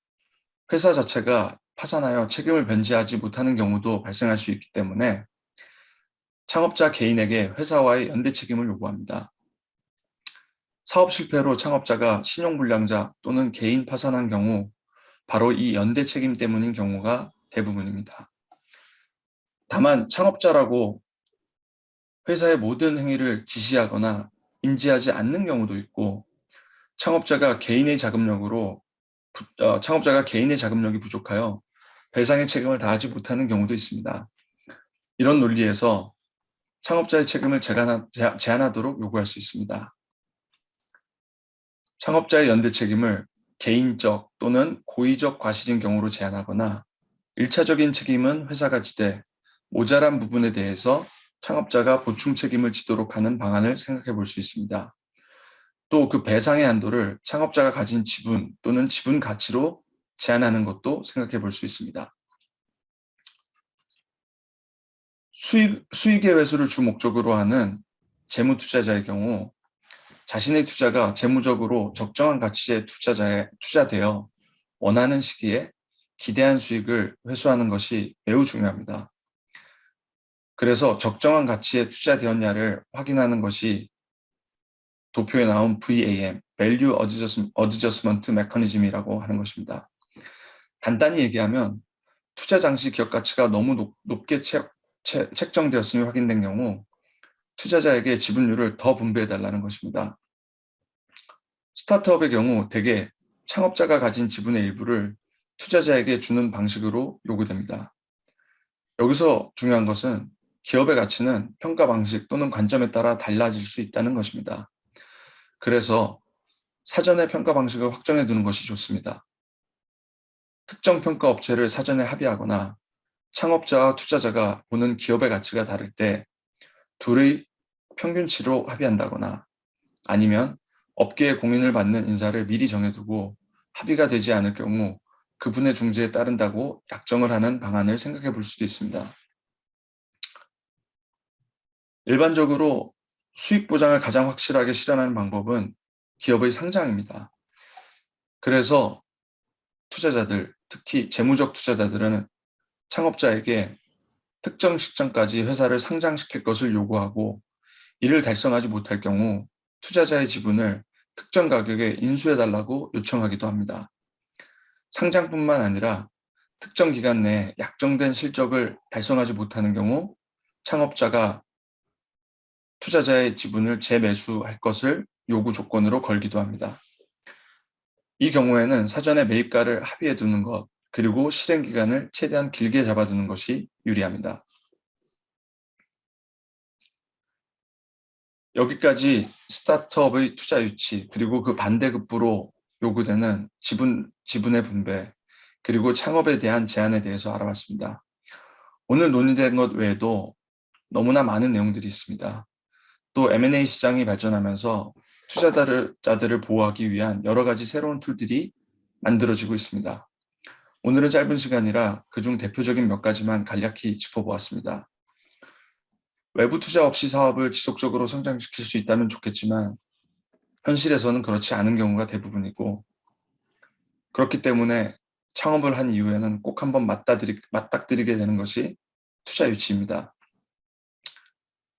Speaker 5: 회사 자체가 파산하여 책임을 변제하지 못하는 경우도 발생할 수 있기 때문에 창업자 개인에게 회사와의 연대 책임을 요구합니다. 사업 실패로 창업자가 신용불량자 또는 개인 파산한 경우 바로 이 연대 책임 때문인 경우가 대부분입니다. 다만 창업자라고 회사의 모든 행위를 지시하거나 인지하지 않는 경우도 있고 창업자가 개인의 자금력이 부족하여 배상의 책임을 다하지 못하는 경우도 있습니다. 이런 논리에서 창업자의 책임을 제한하도록 요구할 수 있습니다. 창업자의 연대 책임을 개인적 또는 고의적 과실인 경우로 제한하거나 1차적인 책임은 회사가 지되 모자란 부분에 대해서 창업자가 보충 책임을 지도록 하는 방안을 생각해 볼 수 있습니다. 또 그 배상의 한도를 창업자가 가진 지분 또는 지분 가치로 제한하는 것도 생각해 볼 수 있습니다. 수익의 회수를 주 목적으로 하는 재무 투자자의 경우 자신의 투자가 재무적으로 적정한 가치에 투자되어 원하는 시기에 기대한 수익을 회수하는 것이 매우 중요합니다. 그래서 적정한 가치에 투자되었냐를 확인하는 것이 도표에 나온 VAM, Value Adjustment Mechanism이라고 하는 것입니다. 간단히 얘기하면 투자 당시 기업 가치가 너무 높게 책정되었음이 확인된 경우 투자자에게 지분율을 더 분배해달라는 것입니다. 스타트업의 경우 대개 창업자가 가진 지분의 일부를 투자자에게 주는 방식으로 요구됩니다. 여기서 중요한 것은 기업의 가치는 평가 방식 또는 관점에 따라 달라질 수 있다는 것입니다. 그래서 사전에 평가 방식을 확정해 두는 것이 좋습니다. 특정 평가 업체를 사전에 합의하거나 창업자와 투자자가 보는 기업의 가치가 다를 때 둘의 평균치로 합의한다거나 아니면 업계의 공인을 받는 인사를 미리 정해두고 합의가 되지 않을 경우 그분의 중재에 따른다고 약정을 하는 방안을 생각해 볼 수도 있습니다. 일반적으로 수익 보장을 가장 확실하게 실현하는 방법은 기업의 상장입니다. 그래서 투자자들, 특히 재무적 투자자들은 창업자에게 특정 시점까지 회사를 상장시킬 것을 요구하고 이를 달성하지 못할 경우 투자자의 지분을 특정 가격에 인수해달라고 요청하기도 합니다. 상장뿐만 아니라 특정 기간 내에 약정된 실적을 달성하지 못하는 경우 창업자가 투자자의 지분을 재매수할 것을 요구 조건으로 걸기도 합니다. 이 경우에는 사전에 매입가를 합의해 두는 것, 그리고 실행 기간을 최대한 길게 잡아두는 것이 유리합니다. 여기까지 스타트업의 투자 유치, 그리고 그 반대급부로 요구되는 지분의 분배, 그리고 창업에 대한 제한에 대해서 알아봤습니다. 오늘 논의된 것 외에도 너무나 많은 내용들이 있습니다. 또 M&A 시장이 발전하면서 투자자들을 보호하기 위한 여러 가지 새로운 툴들이 만들어지고 있습니다. 오늘은 짧은 시간이라 그중 대표적인 몇 가지만 간략히 짚어보았습니다. 외부 투자 없이 사업을 지속적으로 성장시킬 수 있다면 좋겠지만 현실에서는 그렇지 않은 경우가 대부분이고 그렇기 때문에 창업을 한 이후에는 꼭 한번 맞닥뜨리게 되는 것이 투자 유치입니다.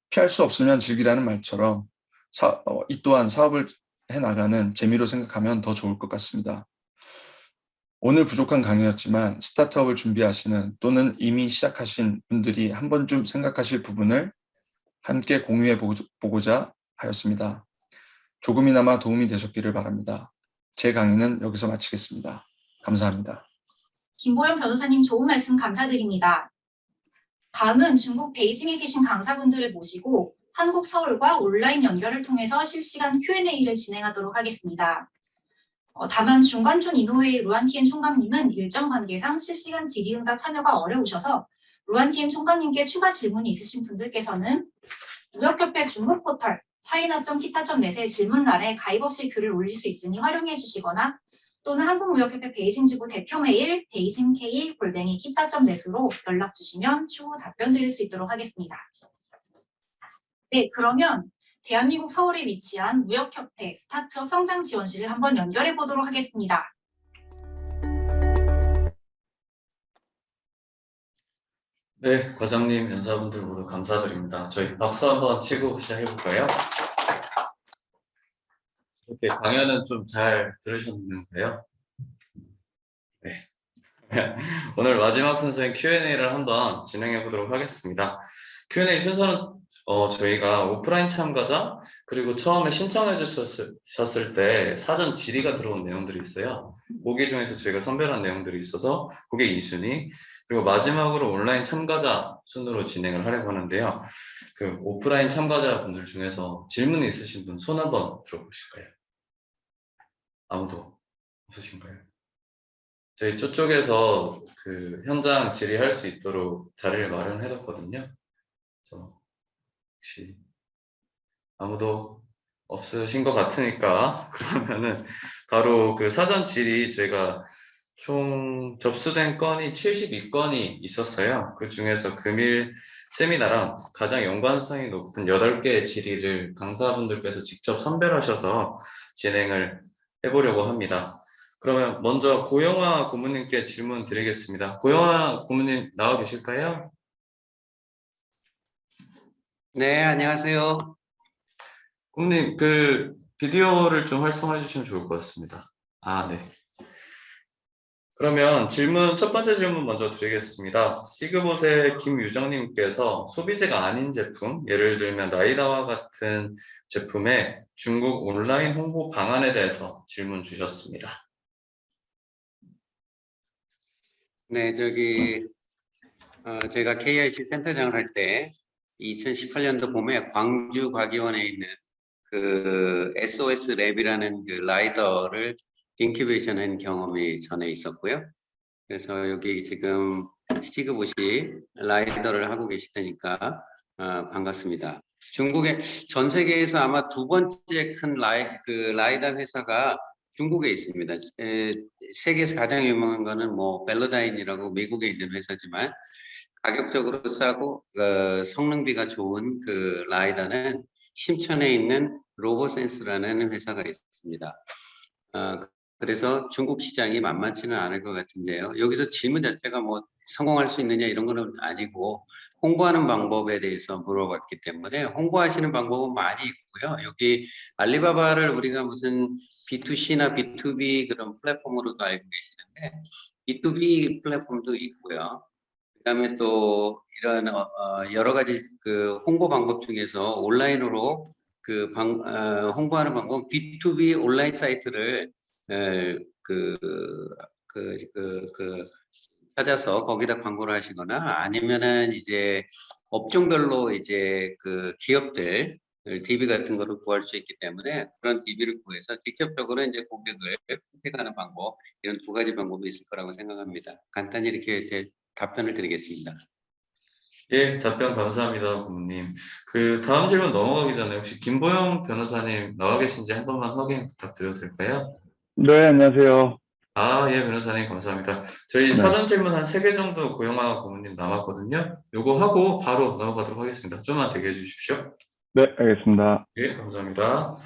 Speaker 5: 피할 수 없으면 즐기라는 말처럼 이 또한 사업을 해나가는 재미로 생각하면 더 좋을 것 같습니다. 오늘 부족한 강의였지만 스타트업을 준비하시는 또는 이미 시작하신 분들이 한 번쯤 생각하실 부분을 함께 공유해 보고자 하였습니다. 조금이나마 도움이 되셨기를 바랍니다. 제 강의는 여기서 마치겠습니다. 감사합니다.
Speaker 2: 김보영 변호사님 좋은 말씀 감사드립니다. 다음은 중국 베이징에 계신 강사분들을 모시고 한국 서울과 온라인 연결을 통해서 실시간 Q&A를 진행하도록 하겠습니다. 다만 중관촌 인호회의 루안티엔 총감님은 일정 관계상 실시간 질의응답 참여가 어려우셔서 루안티엔 총감님께 추가 질문이 있으신 분들께서는 무역협회 중국 포털 china.kita.net의 질문란에 가입 없이 글을 올릴 수 있으니 활용해 주시거나 또는 한국무역협회 베이징지부 대표 메일 beijingk@kita.net으로 연락 주시면 추후 답변 드릴 수 있도록 하겠습니다. 네, 그러면 대한민국 서울에 위치한 무역협회 스타트업 성장지원실을 한번 연결해 보도록 하겠습니다.
Speaker 1: 네, 과장님, 연사분들 모두 감사드립니다. 저희 박수 한번 치고 시작해볼까요? 이렇게 강연은 좀 잘 들으셨는데요. 네. 오늘 마지막 순서인 Q&A를 한번 진행해 보도록 하겠습니다. Q&A 순서는 저희가 오프라인 참가자 그리고 처음에 신청해 주셨을 때 사전 질의가 들어온 내용들이 있어요. 거기 중에서 저희가 선별한 내용들이 있어서 그게 2순위 그리고 마지막으로 온라인 참가자 순으로 진행을 하려고 하는데요. 그 오프라인 참가자분들 중에서 질문 있으신 분 손 한번 들어보실까요? 아무도 없으신가요? 저희 쪽에서 그 현장 질의할 수 있도록 자리를 마련해뒀거든요. 그래서 혹시 아무도 없으신 것 같으니까 그러면은 바로 그 사전 질의 저희가 총 접수된 건이 72건이 있었어요. 그 중에서 금일 세미나랑 가장 연관성이 높은 8개의 질의를 강사분들께서 직접 선별하셔서 진행을 해보려고 합니다. 그러면 먼저 고영화 고문님께 질문 드리겠습니다. 고영화 고문님 나와 계실까요?
Speaker 3: 네, 안녕하세요.
Speaker 1: 고문님 그 비디오를 좀 활성화해 주시면 좋을 것 같습니다. 아, 네. 그러면 첫 번째 질문 먼저 드리겠습니다. 시그봇의 김유정님께서 소비재가 아닌 제품, 예를 들면 라이다와 같은 제품의 중국 온라인 홍보 방안에 대해서 질문 주셨습니다.
Speaker 3: 네, 저희가 KIC 센터장을 할 때 2018년도 봄에 광주 과기원에 있는 그 SOS 랩이라는 그 라이더를 인큐베이션 한 경험이 전에 있었고요. 그래서 여기 지금 시그봇이 라이더를 하고 계시다니까 반갑습니다. 중국의 전 세계에서 아마 두 번째 큰 라이더 회사가 중국에 있습니다. 세계에서 가장 유명한 거는 뭐 벨로다인이라고 미국에 있는 회사지만 가격적으로 싸고 성능비가 좋은 그 라이더는 심천에 있는 로보센스라는 회사가 있습니다. 그래서 중국 시장이 만만치는 않을 것 같은데요. 여기서 질문 자체가 뭐 성공할 수 있느냐 이런 거는 아니고 홍보하는 방법에 대해서 물어봤기 때문에 홍보하시는 방법은 많이 있고요. 여기 알리바바를 우리가 무슨 B2C나 B2B 그런 플랫폼으로도 알고 계시는데 B2B 플랫폼도 있고요. 그다음에 또 이런 여러 가지 그 홍보 방법 중에서 온라인으로 홍보하는 방법 B2B 온라인 사이트를 찾아서 거기다 광고를 하시거나 아니면은 이제 업종별로 이제 그 기업들 DB 같은 거를 구할 수 있기 때문에 그런 DB를 구해서 직접적으로 이제 고객을 선택하는 방법 이런 두 가지 방법이 있을 거라고 생각합니다. 간단히 이렇게 답변을 드리겠습니다.
Speaker 1: 예, 답변 감사합니다, 고모님. 그 다음 질문 넘어가기 전에 혹시 김보영 변호사님 나와 계신지 한 번만 확인 부탁드려도 될까요?
Speaker 6: 네, 안녕하세요.
Speaker 1: 예, 변호사님 감사합니다. 저희
Speaker 6: 네.
Speaker 1: 사전 질문 한 3개 정도 고영아 고모님 남았거든요. 요거 하고 바로 넘어가도록 하겠습니다. 좀만 대기해 주십시오.
Speaker 6: 네, 알겠습니다.
Speaker 1: 예, 감사합니다.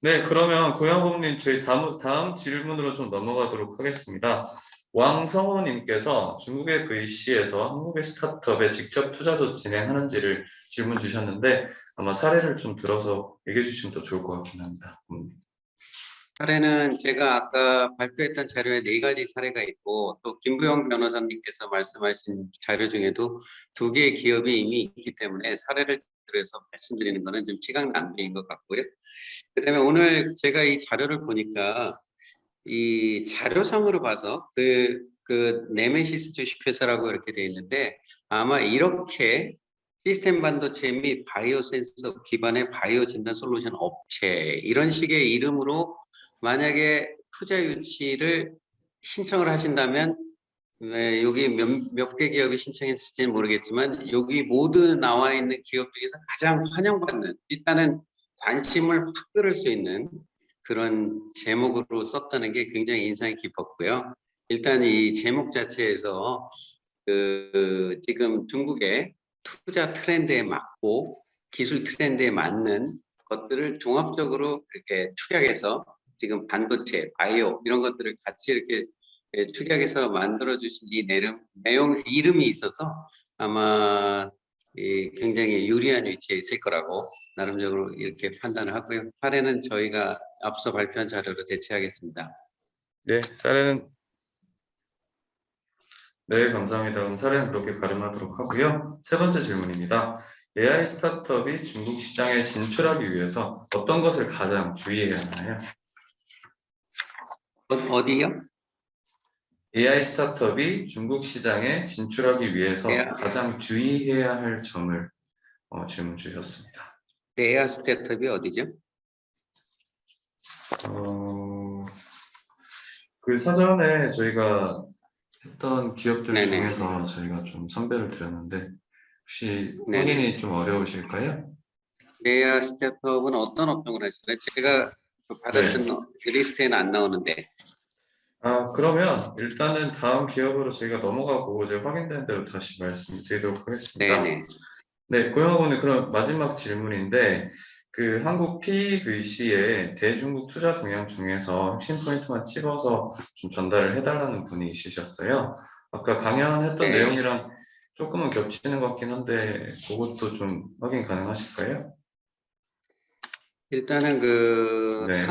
Speaker 1: 네, 그러면 고영아 고모님 저희 다음 질문으로 좀 넘어가도록 하겠습니다. 왕성호님께서 중국의 VC에서 한국의 스타트업에 직접 투자도 진행하는지를 질문 주셨는데 아마 사례를 좀 들어서 얘기해 주시면 더 좋을 것 같긴 합니다.
Speaker 3: 사례는 제가 아까 발표했던 자료에 4가지 사례가 있고 또 김부영 변호사님께서 말씀하신 자료 중에도 2개의 기업이 이미 있기 때문에 사례를 들어서 말씀드리는 것은 좀 시간 낭비인 것 같고요. 그다음에 오늘 제가 이 자료를 보니까 이 자료상으로 봐서 그 네메시스 주식회사라고 이렇게 돼 있는데 아마 이렇게 시스템 반도체 및 바이오 센서 기반의 바이오 진단 솔루션 업체 이런 식의 이름으로 만약에 투자 유치를 신청을 하신다면 여기 몇 개 기업이 신청했을지는 모르겠지만 여기 모두 나와 있는 기업 중에서 가장 환영받는 일단은 관심을 확 끌을 수 있는 그런 제목으로 썼다는 게 굉장히 인상이 깊었고요. 일단 이 제목 자체에서 지금 중국의 투자 트렌드에 맞고 기술 트렌드에 맞는 것들을 종합적으로 이렇게 축약해서 지금 반도체, 바이오 이런 것들을 같이 이렇게 축약해서 만들어 주신 이 내용 이름이 있어서 아마 굉장히 유리한 위치에 있을 거라고 나름대로 이렇게 판단을 하고요. 사례는 저희가 앞서 발표한 자료로 대체하겠습니다.
Speaker 1: 네, 사례는 네, 감사합니다. 그럼 사례는 그렇게 가름하도록 하고요. 3번째 질문입니다. AI 스타트업이 중국 시장에 진출하기 위해서 어떤 것을 가장 주의해야 하나요?
Speaker 3: 어디요?
Speaker 1: AI 스타트업이 중국 시장에 진출하기 위해서 가장 주의해야 할 점을 질문 주셨습니다.
Speaker 3: AI 스타트업이 어디죠?
Speaker 1: 그 사전에 저희가 했던 기업들
Speaker 3: 네네.
Speaker 1: 중에서 저희가 좀 선별을 드렸는데 혹시
Speaker 3: 네네.
Speaker 1: 확인이 좀 어려우실까요?
Speaker 3: AI 스타트업은 어떤 업종을 하시나요? 제가 받았던 리스트에는 안 나오는데.
Speaker 1: 그러면 일단은 다음 기업으로 저희가 넘어가고 이제 확인된 대로 다시 말씀드리도록 하겠습니다.
Speaker 3: 네네.
Speaker 1: 네, 고영학원님 그럼 마지막 질문인데 그 한국 PVC의 대중국 투자 동향 중에서 핵심 포인트만 찍어서 좀 전달을 해달라는 분이 있으셨어요. 아까 강연했던
Speaker 3: 네.
Speaker 1: 내용이랑 조금은 겹치는 것 같긴 한데 그것도 좀 확인 가능하실까요?
Speaker 3: 일단은
Speaker 1: 네.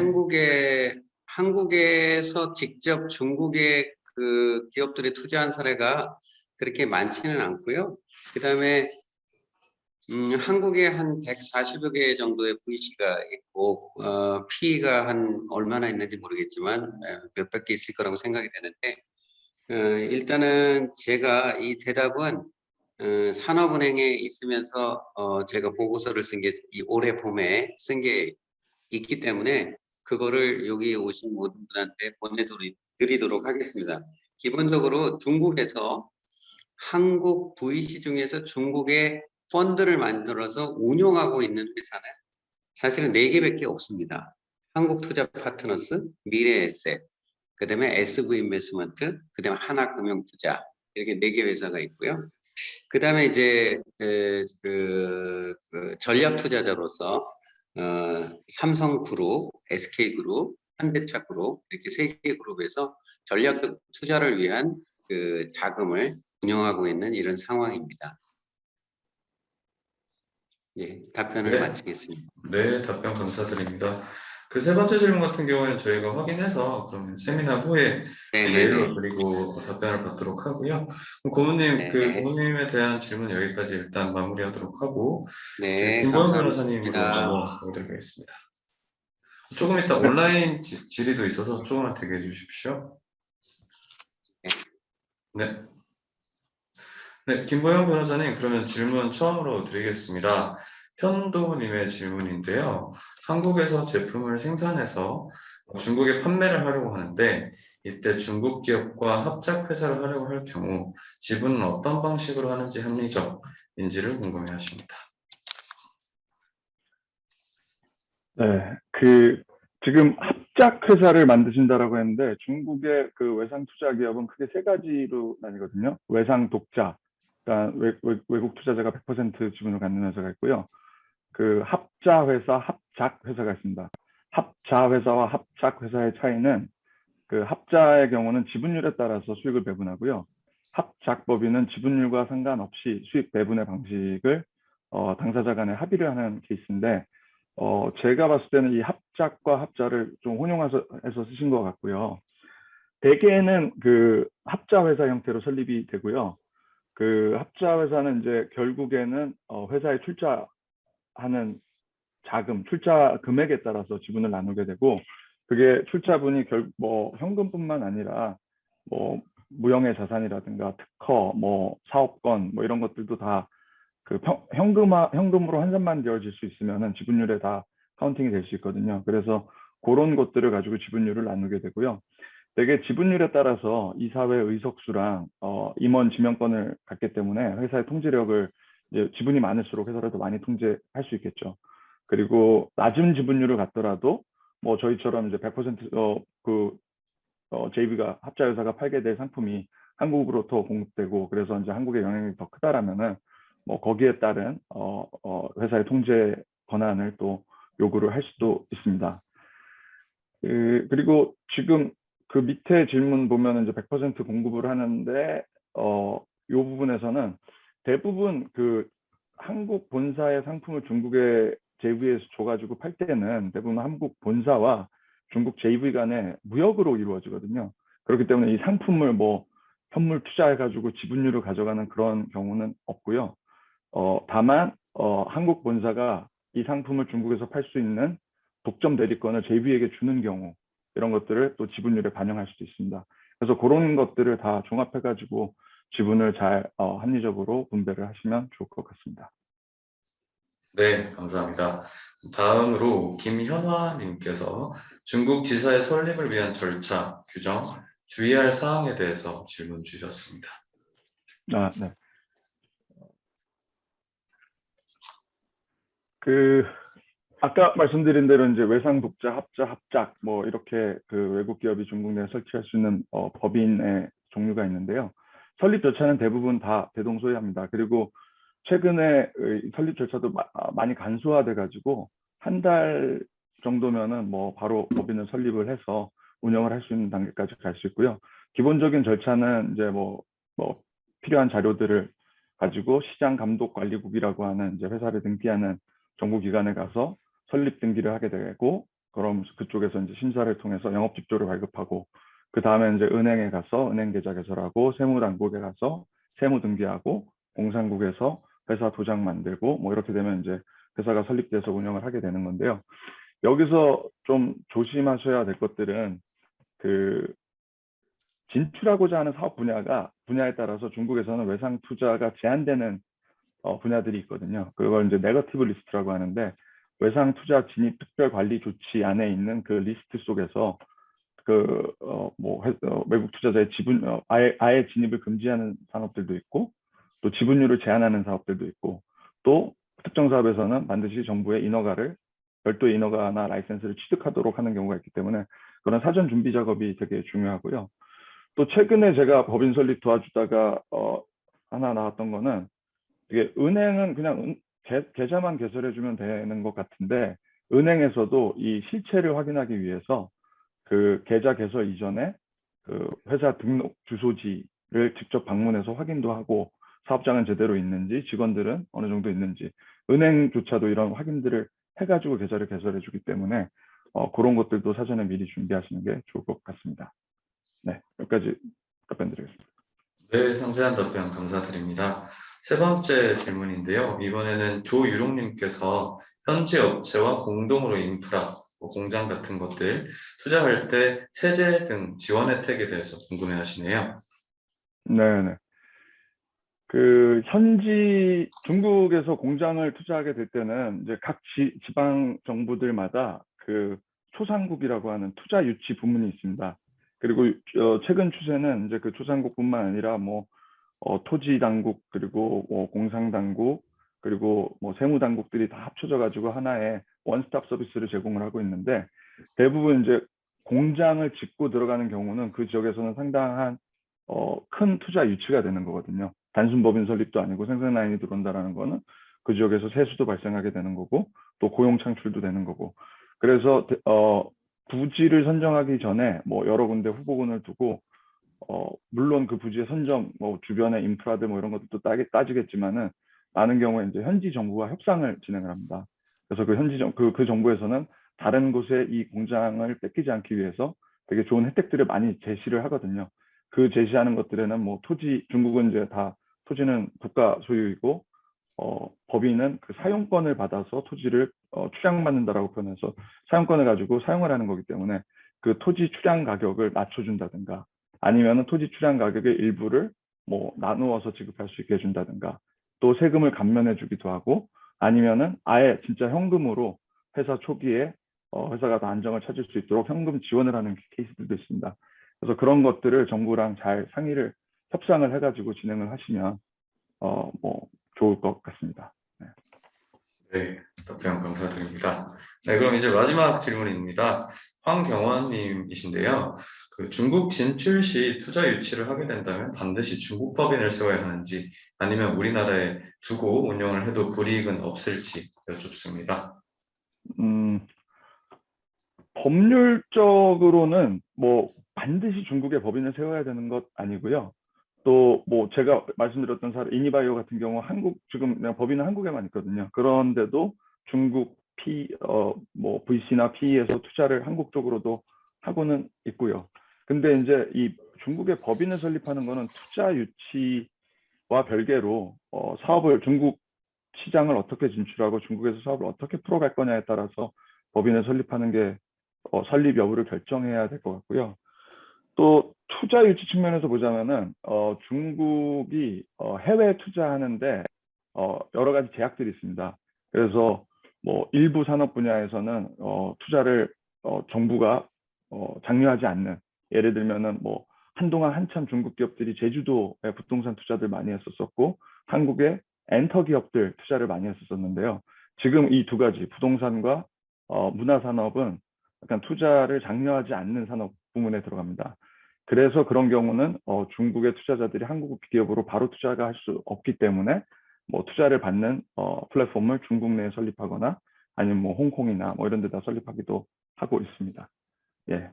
Speaker 3: 한국에서 직접 중국의 그 기업들이 투자한 사례가 그렇게 많지는 않고요. 그다음에 한국에 한 140여 개 정도의 VC가 있고 PE가 한 얼마나 있는지 모르겠지만 몇백 개 있을 거라고 생각이 되는데 일단은 제가 이 대답은 산업은행에 있으면서 제가 보고서를 쓴 게 올해 봄에 쓴 게 있기 때문에 그거를 여기 오신 모든 분한테 보내드리도록 하겠습니다. 기본적으로 중국에서 한국 VC 중에서 중국의 펀드를 만들어서 운용하고 있는 회사는 사실은 4개밖에 없습니다. 한국투자 파트너스, 미래에셋, 그 다음에 SV 인베스트먼트, 그 다음에 하나금융투자, 이렇게 4개 회사가 있고요. 그 다음에 이제 전략 투자자로서 삼성그룹, SK그룹, 현대차그룹 이렇게 3개 그룹에서 전략 투자를 위한 그 자금을 운영하고 있는 이런 상황입니다. 예, 답변을
Speaker 1: 네.
Speaker 3: 마치겠습니다.
Speaker 1: 네, 답변 감사드립니다. 그 세 번째 질문 같은 경우에는 저희가 확인해서 그러면 세미나 후에 메일로
Speaker 3: 네네네.
Speaker 1: 드리고 답변을 받도록 하고요. 그럼 고모님, 그
Speaker 3: 네.
Speaker 1: 고모님에 대한 질문 여기까지 일단 마무리하도록 하고,
Speaker 3: 네,
Speaker 1: 김보영 변호사님으로
Speaker 3: 감사합니다.
Speaker 1: 넘어가도록. 조금 이따 온라인 질의도 있어서 조금만 대기해 주십시오. 네. 네, 김보영 변호사님, 그러면 질문 처음으로 드리겠습니다. 현도님의 질문인데요. 한국에서 제품을 생산해서 중국에 판매를 하려고 하는데, 이때 중국 기업과 합작 회사를 하려고 할 경우 지분은 어떤 방식으로 하는지 합리적인지를 궁금해 하십니다.
Speaker 6: 네, 지금 합작 회사를 만드신다라고 했는데 중국의 그 외상 투자 기업은 크게 3가지로 나뉘거든요. 외상 독자, 그러니까 외국 투자자가 100% 지분을 갖는 회사가 있고요. 그 합자 회사, 합작 회사가 있습니다. 합자 회사와 합작 회사의 차이는 그 합자의 경우는 지분율에 따라서 수익을 배분하고요. 합작 법인은 지분율과 상관없이 수익 배분의 방식을 당사자 간에 합의를 하는 케이스인데 제가 봤을 때는 이 합작과 합자를 좀 혼용해서 쓰신 것 같고요. 대개는 그 합자 회사 형태로 설립이 되고요. 그 합자 회사는 이제 결국에는 회사에 출자하는 자금, 출자 금액에 따라서 지분을 나누게 되고, 그게 출자분이 뭐 현금뿐만 아니라 뭐 무형의 자산이라든가 특허, 뭐 사업권, 뭐 이런 것들도 다 그 현금으로 환산만 되어질 수 있으면은 지분율에 다 카운팅이 될 수 있거든요. 그래서 그런 것들을 가지고 지분율을 나누게 되고요. 되게 지분율에 따라서 이사회 의석수랑 임원 지명권을 갖기 때문에 회사의 통제력을 이제 지분이 많을수록 회사를 더 많이 통제할 수 있겠죠. 그리고 낮은 지분율을 갖더라도 뭐 저희처럼 이제 100% JB가 합자 회사가 팔게 될 상품이 한국으로부터 공급되고 그래서 이제 한국의 영향력이 더 크다라면은 뭐 거기에 따른 회사의 통제 권한을 또 요구를 할 수도 있습니다. 그리고 지금 그 밑에 질문 보면 이제 100% 공급을 하는데 이 부분에서는 대부분 그 한국 본사의 상품을 중국의 JV에서 줘가지고 팔 때는 대부분 한국 본사와 중국 JV 간의 무역으로 이루어지거든요. 그렇기 때문에 이 상품을 뭐 현물 투자해가지고 지분율을 가져가는 그런 경우는 없고요. 다만 한국 본사가 이 상품을 중국에서 팔 수 있는 독점 대리권을 JV에게 주는 경우 이런 것들을 또 지분율에 반영할 수도 있습니다. 그래서 그런 것들을 다 종합해가지고 지분을 잘 합리적으로 분배를 하시면 좋을 것 같습니다.
Speaker 1: 네, 감사합니다. 다음으로 김현화님께서 중국 지사의 설립을 위한 절차, 규정, 주의할 사항에 대해서 질문 주셨습니다.
Speaker 6: 네. 아까 말씀드린 대로 이제 외상 독자, 합자, 합작 뭐 이렇게 그 외국 기업이 중국 내에 설치할 수 있는 법인의 종류가 있는데요. 설립 절차는 대부분 다 대동소이합니다. 그리고 최근에 설립 절차도 많이 간소화돼 가지고 한 달 정도면은 뭐 바로 법인을 설립을 해서 운영을 할 수 있는 단계까지 갈 수 있고요. 기본적인 절차는 이제 뭐 필요한 자료들을 가지고 시장감독관리국이라고 하는 이제 회사를 등기하는 정부기관에 가서 설립 등기를 하게 되고, 그럼 그쪽에서 이제 심사를 통해서 영업집조를 발급하고, 그 다음에 이제 은행에 가서 은행 계좌 개설하고, 세무당국에 가서 세무 등기하고, 공산국에서 회사 도장 만들고, 뭐 이렇게 되면 이제 회사가 설립돼서 운영을 하게 되는 건데요. 여기서 좀 조심하셔야 될 것들은 진출하고자 하는 사업 분야에 따라서 중국에서는 외상 투자가 제한되는 분야들이 있거든요. 그걸 이제 네거티브 리스트라고 하는데, 외상 투자 진입 특별 관리 조치 안에 있는 그 리스트 속에서 외국 투자자의 아예 진입을 금지하는 산업들도 있고, 또 지분율을 제한하는 사업들도 있고, 또 특정 사업에서는 반드시 정부의 별도의 인허가나 라이센스를 취득하도록 하는 경우가 있기 때문에 그런 사전 준비 작업이 되게 중요하고요. 또 최근에 제가 법인 설립 도와주다가 하나 나왔던 거는, 이게 은행은 그냥 계좌만 개설해주면 되는 것 같은데, 은행에서도 이 실체를 확인하기 위해서 그 계좌 개설 이전에 그 회사 등록 주소지를 직접 방문해서 확인도 하고, 사업장은 제대로 있는지, 직원들은 어느 정도 있는지, 은행조차도 이런 확인들을 해가지고 계좌를 개설해주기 때문에 그런 것들도 사전에 미리 준비하시는 게 좋을 것 같습니다. 네, 여기까지 답변드리겠습니다.
Speaker 1: 네, 상세한 답변 감사드립니다. 세 번째 질문인데요. 이번에는 조유롱님께서 현지 업체와 공동으로 인프라, 공장 같은 것들 투자할 때 세제 등 지원 혜택에 대해서 궁금해하시네요.
Speaker 6: 네네. 중국에서 공장을 투자하게 될 때는 이제 각 지방 정부들마다 그 초상국이라고 하는 투자 유치 부문이 있습니다. 그리고 최근 추세는 이제 그 초상국뿐만 아니라 토지 당국, 그리고 공상 당국, 그리고 세무 당국들이 다 합쳐져 가지고 하나의 원스톱 서비스를 제공을 하고 있는데, 대부분 이제 공장을 짓고 들어가는 경우는 그 지역에서는 상당한 큰 투자 유치가 되는 거거든요. 단순 법인 설립도 아니고 생산 라인이 들어온다라는 거는 그 지역에서 세수도 발생하게 되는 거고, 또 고용 창출도 되는 거고. 그래서 부지를 선정하기 전에 여러 군데 후보군을 두고, 물론 그 부지의 선정, 주변의 인프라들 이런 것도 따지겠지만은, 많은 경우에 이제 현지 정부와 협상을 진행을 합니다. 그래서 그 정부에서는 다른 곳에 이 공장을 뺏기지 않기 위해서 되게 좋은 혜택들을 많이 제시를 하거든요. 그 제시하는 것들에는 중국은 이제 다 토지는 국가 소유이고, 법인은 그 사용권을 받아서 토지를 출량받는다라고 표현해서 사용권을 가지고 사용을 하는 거기 때문에, 그 토지 출량 가격을 낮춰준다든가, 아니면은 토지 출량 가격의 일부를 나누어서 지급할 수 있게 해준다든가, 또 세금을 감면해 주기도 하고, 아니면은 아예 진짜 현금으로 회사 초기에 회사가 더 안정을 찾을 수 있도록 현금 지원을 하는 케이스들도 있습니다. 그래서 그런 것들을 정부랑 잘 협상을 해가지고 진행을 하시면 좋을 것 같습니다. 네.
Speaker 1: 네, 답변 감사드립니다. 네, 그럼 이제 마지막 질문입니다. 황경원님이신데요. 그 중국 진출 시 투자 유치를 하게 된다면 반드시 중국 법인을 세워야 하는지, 아니면 우리나라에 두고 운영을 해도 불이익은 없을지 여쭙습니다.
Speaker 6: 법률적으로는 반드시 중국에 법인을 세워야 되는 것 아니고요. 또 제가 말씀드렸던 사례 이니바이오 같은 경우 지금 그냥 법인은 한국에만 있거든요. 그런데도 중국 VC나 PE에서 투자를 한국 쪽으로도 하고는 있고요. 근데 이제 이 중국에 법인을 설립하는 거는 투자 유치와 별개로 중국 시장을 어떻게 진출하고 중국에서 사업을 어떻게 풀어갈 거냐에 따라서 법인을 설립하는 게 설립 여부를 결정해야 될 것 같고요. 또 투자 유치 측면에서 보자면은 중국이 해외 투자하는데 여러 가지 제약들이 있습니다. 그래서 일부 산업 분야에서는 투자를 정부가 장려하지 않는, 예를 들면은 한동안 한참 중국 기업들이 제주도에 부동산 투자들 많이 했었었고, 한국의 엔터 기업들 투자를 많이 했었었는데요. 지금 이 두 가지 부동산과 문화 산업은 약간 투자를 장려하지 않는 산업 부문에 들어갑니다. 그래서 그런 경우는 중국의 투자자들이 한국 기업으로 바로 투자가 할 수 없기 때문에 투자를 받는 플랫폼을 중국 내에 설립하거나, 아니면 홍콩이나 이런 데다 설립하기도 하고 있습니다. 예.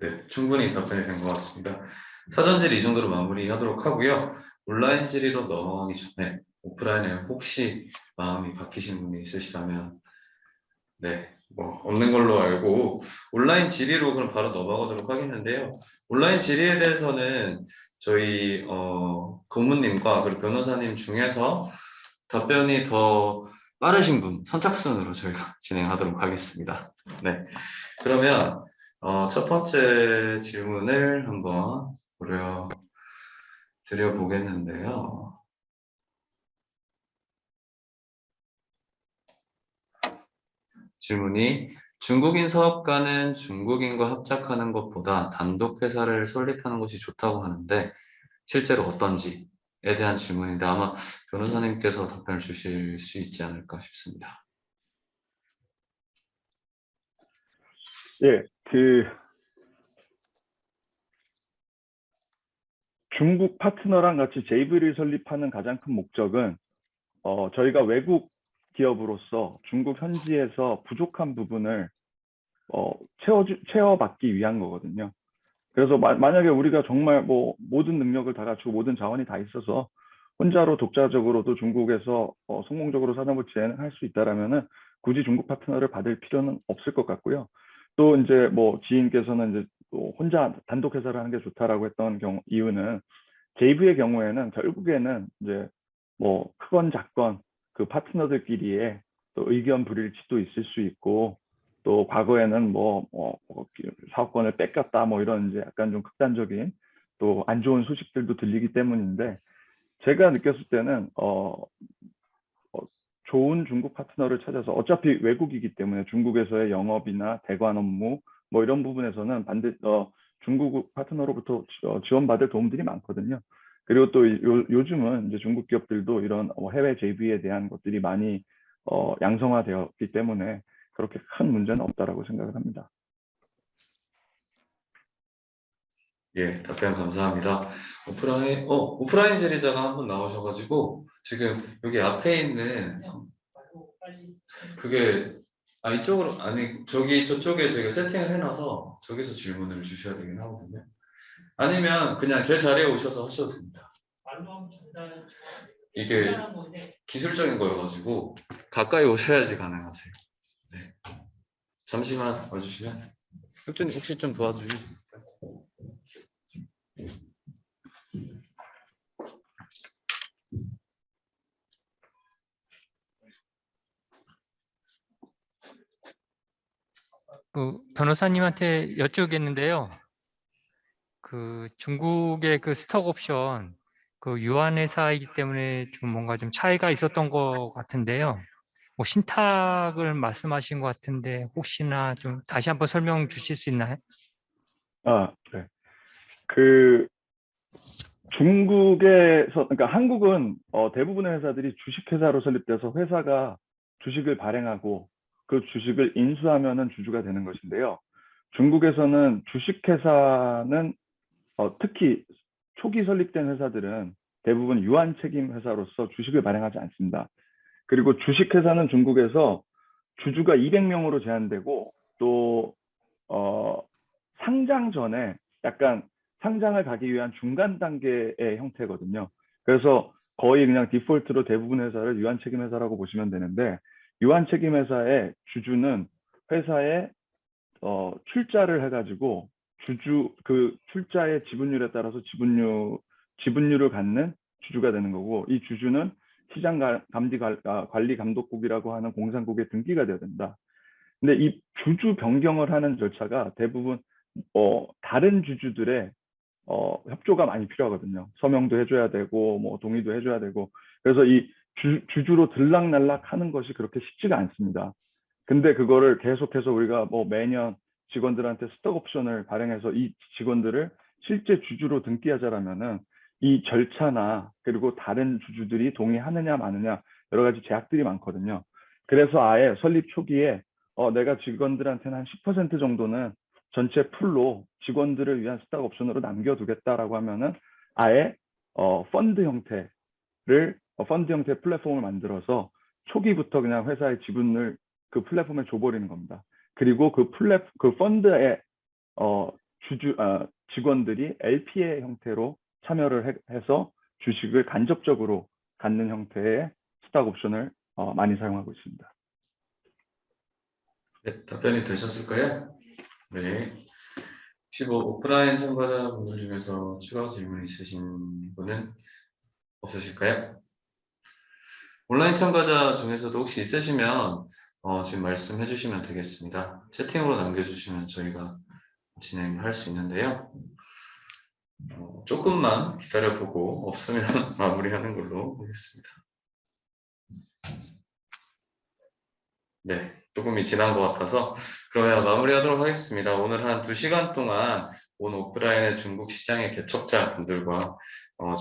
Speaker 1: 네, 충분히 답변이 된 것 같습니다. 사전 질의 이 정도로 마무리하도록 하고요. 온라인 질의로 넘어가기 전에 오프라인에 혹시 마음이 바뀌신 분이 있으시다면, 네, 없는 걸로 알고 온라인 질의로 그럼 바로 넘어가도록 하겠는데요. 온라인 질의에 대해서는 저희 고문님과 그리고 변호사님 중에서 답변이 더 빠르신 분 선착순으로 저희가 진행하도록 하겠습니다. 네, 그러면 첫 번째 질문을 한번 드려보겠는데요. 질문이 중국인 사업가는 중국인과 합작하는 것보다 단독 회사를 설립하는 것이 좋다고 하는데 실제로 어떤지에 대한 질문인데 아마 변호사님께서 답변을 주실 수 있지 않을까 싶습니다.
Speaker 6: 예, 중국 파트너랑 같이 JV를 설립하는 가장 큰 목적은 저희가 외국 기업으로서 중국 현지에서 부족한 부분을 채워받기 위한 거거든요. 그래서 만약에 우리가 정말 뭐 모든 능력을 다 갖추고 모든 자원이 다 있어서 혼자로 독자적으로도 중국에서 성공적으로 산업을 진행할 수 있다라면은 굳이 중국 파트너를 받을 필요는 없을 것 같고요. 또 이제 뭐 지인께서는 이제 또 혼자 단독 회사를 하는 게 좋다라고 했던 이유는 JV의 경우에는 결국에는 이제 뭐 크건 작건 그 파트너들끼리의 또 의견 불일치도 있을 수 있고 또 과거에는 뭐 사업권을 뺏겼다 뭐 이런 이제 약간 좀 극단적인 또 안 좋은 소식들도 들리기 때문인데 제가 느꼈을 때는 좋은 중국 파트너를 찾아서 어차피 외국이기 때문에 중국에서의 영업이나 대관 업무 뭐 이런 부분에서는 중국 파트너로부터 지원받을 도움들이 많거든요. 그리고 또 요즘은 이제 중국 기업들도 이런 해외 JV에 대한 것들이 많이 양성화되었기 때문에 그렇게 큰 문제는 없다라고 생각을 합니다.
Speaker 1: 예, 답변 감사합니다. 오프라인 세리자가 한분 나오셔가지고 지금 여기 앞에 있는 그게 이쪽으로 아니 저쪽에 저희가 세팅을 해놔서 저기서 질문을 주셔야 되긴 하거든요. 아니면 그냥 제 자리에 오셔서 하셔도 됩니다. 이게 기술적인 거여가지고 가까이 오셔야지 가능하세요. 네. 잠시만 와주시면 혁준님 혹시 좀 도와주시겠어요?
Speaker 7: 그 변호사님한테 여쭈겠는데요. 그 중국의 그 스톡 옵션 그 유한 회사이기 때문에 좀 뭔가 좀 차이가 있었던 것 같은데요. 뭐 신탁을 말씀하신 것 같은데 혹시나 좀 다시 한번 설명 주실 수 있나요?
Speaker 6: 네. 그 중국에서 그러니까 한국은 대부분의 회사들이 주식회사로 설립돼서 회사가 주식을 발행하고 그 주식을 인수하면은 주주가 되는 것인데요. 중국에서는 주식회사는 특히 초기 설립된 회사들은 대부분 유한 책임 회사로서 주식을 발행하지 않습니다. 그리고 주식회사는 중국에서 주주가 200명으로 제한되고 또 상장 전에 약간 상장을 가기 위한 중간 단계의 형태거든요. 그래서 거의 그냥 디폴트로 대부분 회사를 유한 책임 회사라고 보시면 되는데 유한 책임 회사의 주주는 회사에 출자를 해가지고 그 출자의 지분율에 따라서 지분율을 갖는 주주가 되는 거고 이 주주는 시장관리 감독국이라고 하는 공산국에 등기가 되어야 된다. 근데 이 주주 변경을 하는 절차가 대부분 다른 주주들의 협조가 많이 필요하거든요. 서명도 해줘야 되고 뭐 동의도 해줘야 되고 그래서 이 주주로 들락날락 하는 것이 그렇게 쉽지가 않습니다. 근데 그거를 계속해서 우리가 뭐 매년 직원들한테 스톡 옵션을 발행해서 이 직원들을 실제 주주로 등기하자라면은 이 절차나 그리고 다른 주주들이 동의하느냐 마느냐 여러 가지 제약들이 많거든요. 그래서 아예 설립 초기에 내가 직원들한테는 한 10% 정도는 전체 풀로 직원들을 위한 스톡 옵션으로 남겨두겠다라고 하면은 아예 펀드 형태 플랫폼을 만들어서 초기부터 그냥 회사의 지분을 그 플랫폼에 줘버리는 겁니다. 그리고 그 펀드의 직원들이 LP의 형태로 참여를 해서 주식을 간접적으로 갖는 형태의 스톡 옵션을 많이 사용하고 있습니다.
Speaker 1: 네, 답변이 되셨을까요? 네. 혹시 뭐 오프라인 참가자분들 중에서 추가 질문 있으신 분은 없으실까요? 온라인 참가자 중에서도 혹시 있으시면 지금 말씀해 주시면 되겠습니다. 채팅으로 남겨주시면 저희가 진행할 수 있는데요. 조금만 기다려보고 없으면 마무리하는 걸로 하겠습니다. 네, 조금이 지난 것 같아서 그러면 마무리하도록 하겠습니다. 오늘 한 2시간 동안 온 오프라인의 중국 시장의 개척자분들과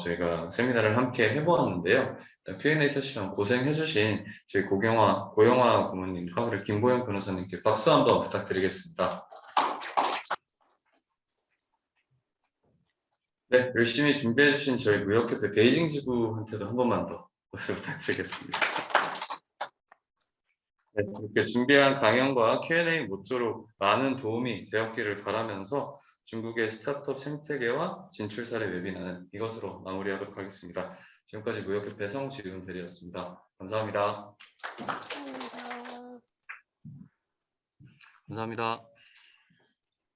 Speaker 1: 저희가 세미나를 함께 해보았는데요. 일단 Q&A 세션 고생해주신 저희 고영화 고문님과 그리고 김보영 변호사님께 박수 한번 부탁드리겠습니다. 네, 열심히 준비해주신 저희 무역협회 베이징 지부한테도 한 번만 더 박수 부탁드리겠습니다. 네, 이렇게 준비한 강연과 Q&A 모쪼록 많은 도움이 되었기를 바라면서 중국의 스타트업 생태계와 진출 사례 웨비나는 이것으로 마무리하도록 하겠습니다. 지금까지 무역협회 성지훈 대리였습니다. 감사합니다. 감사합니다.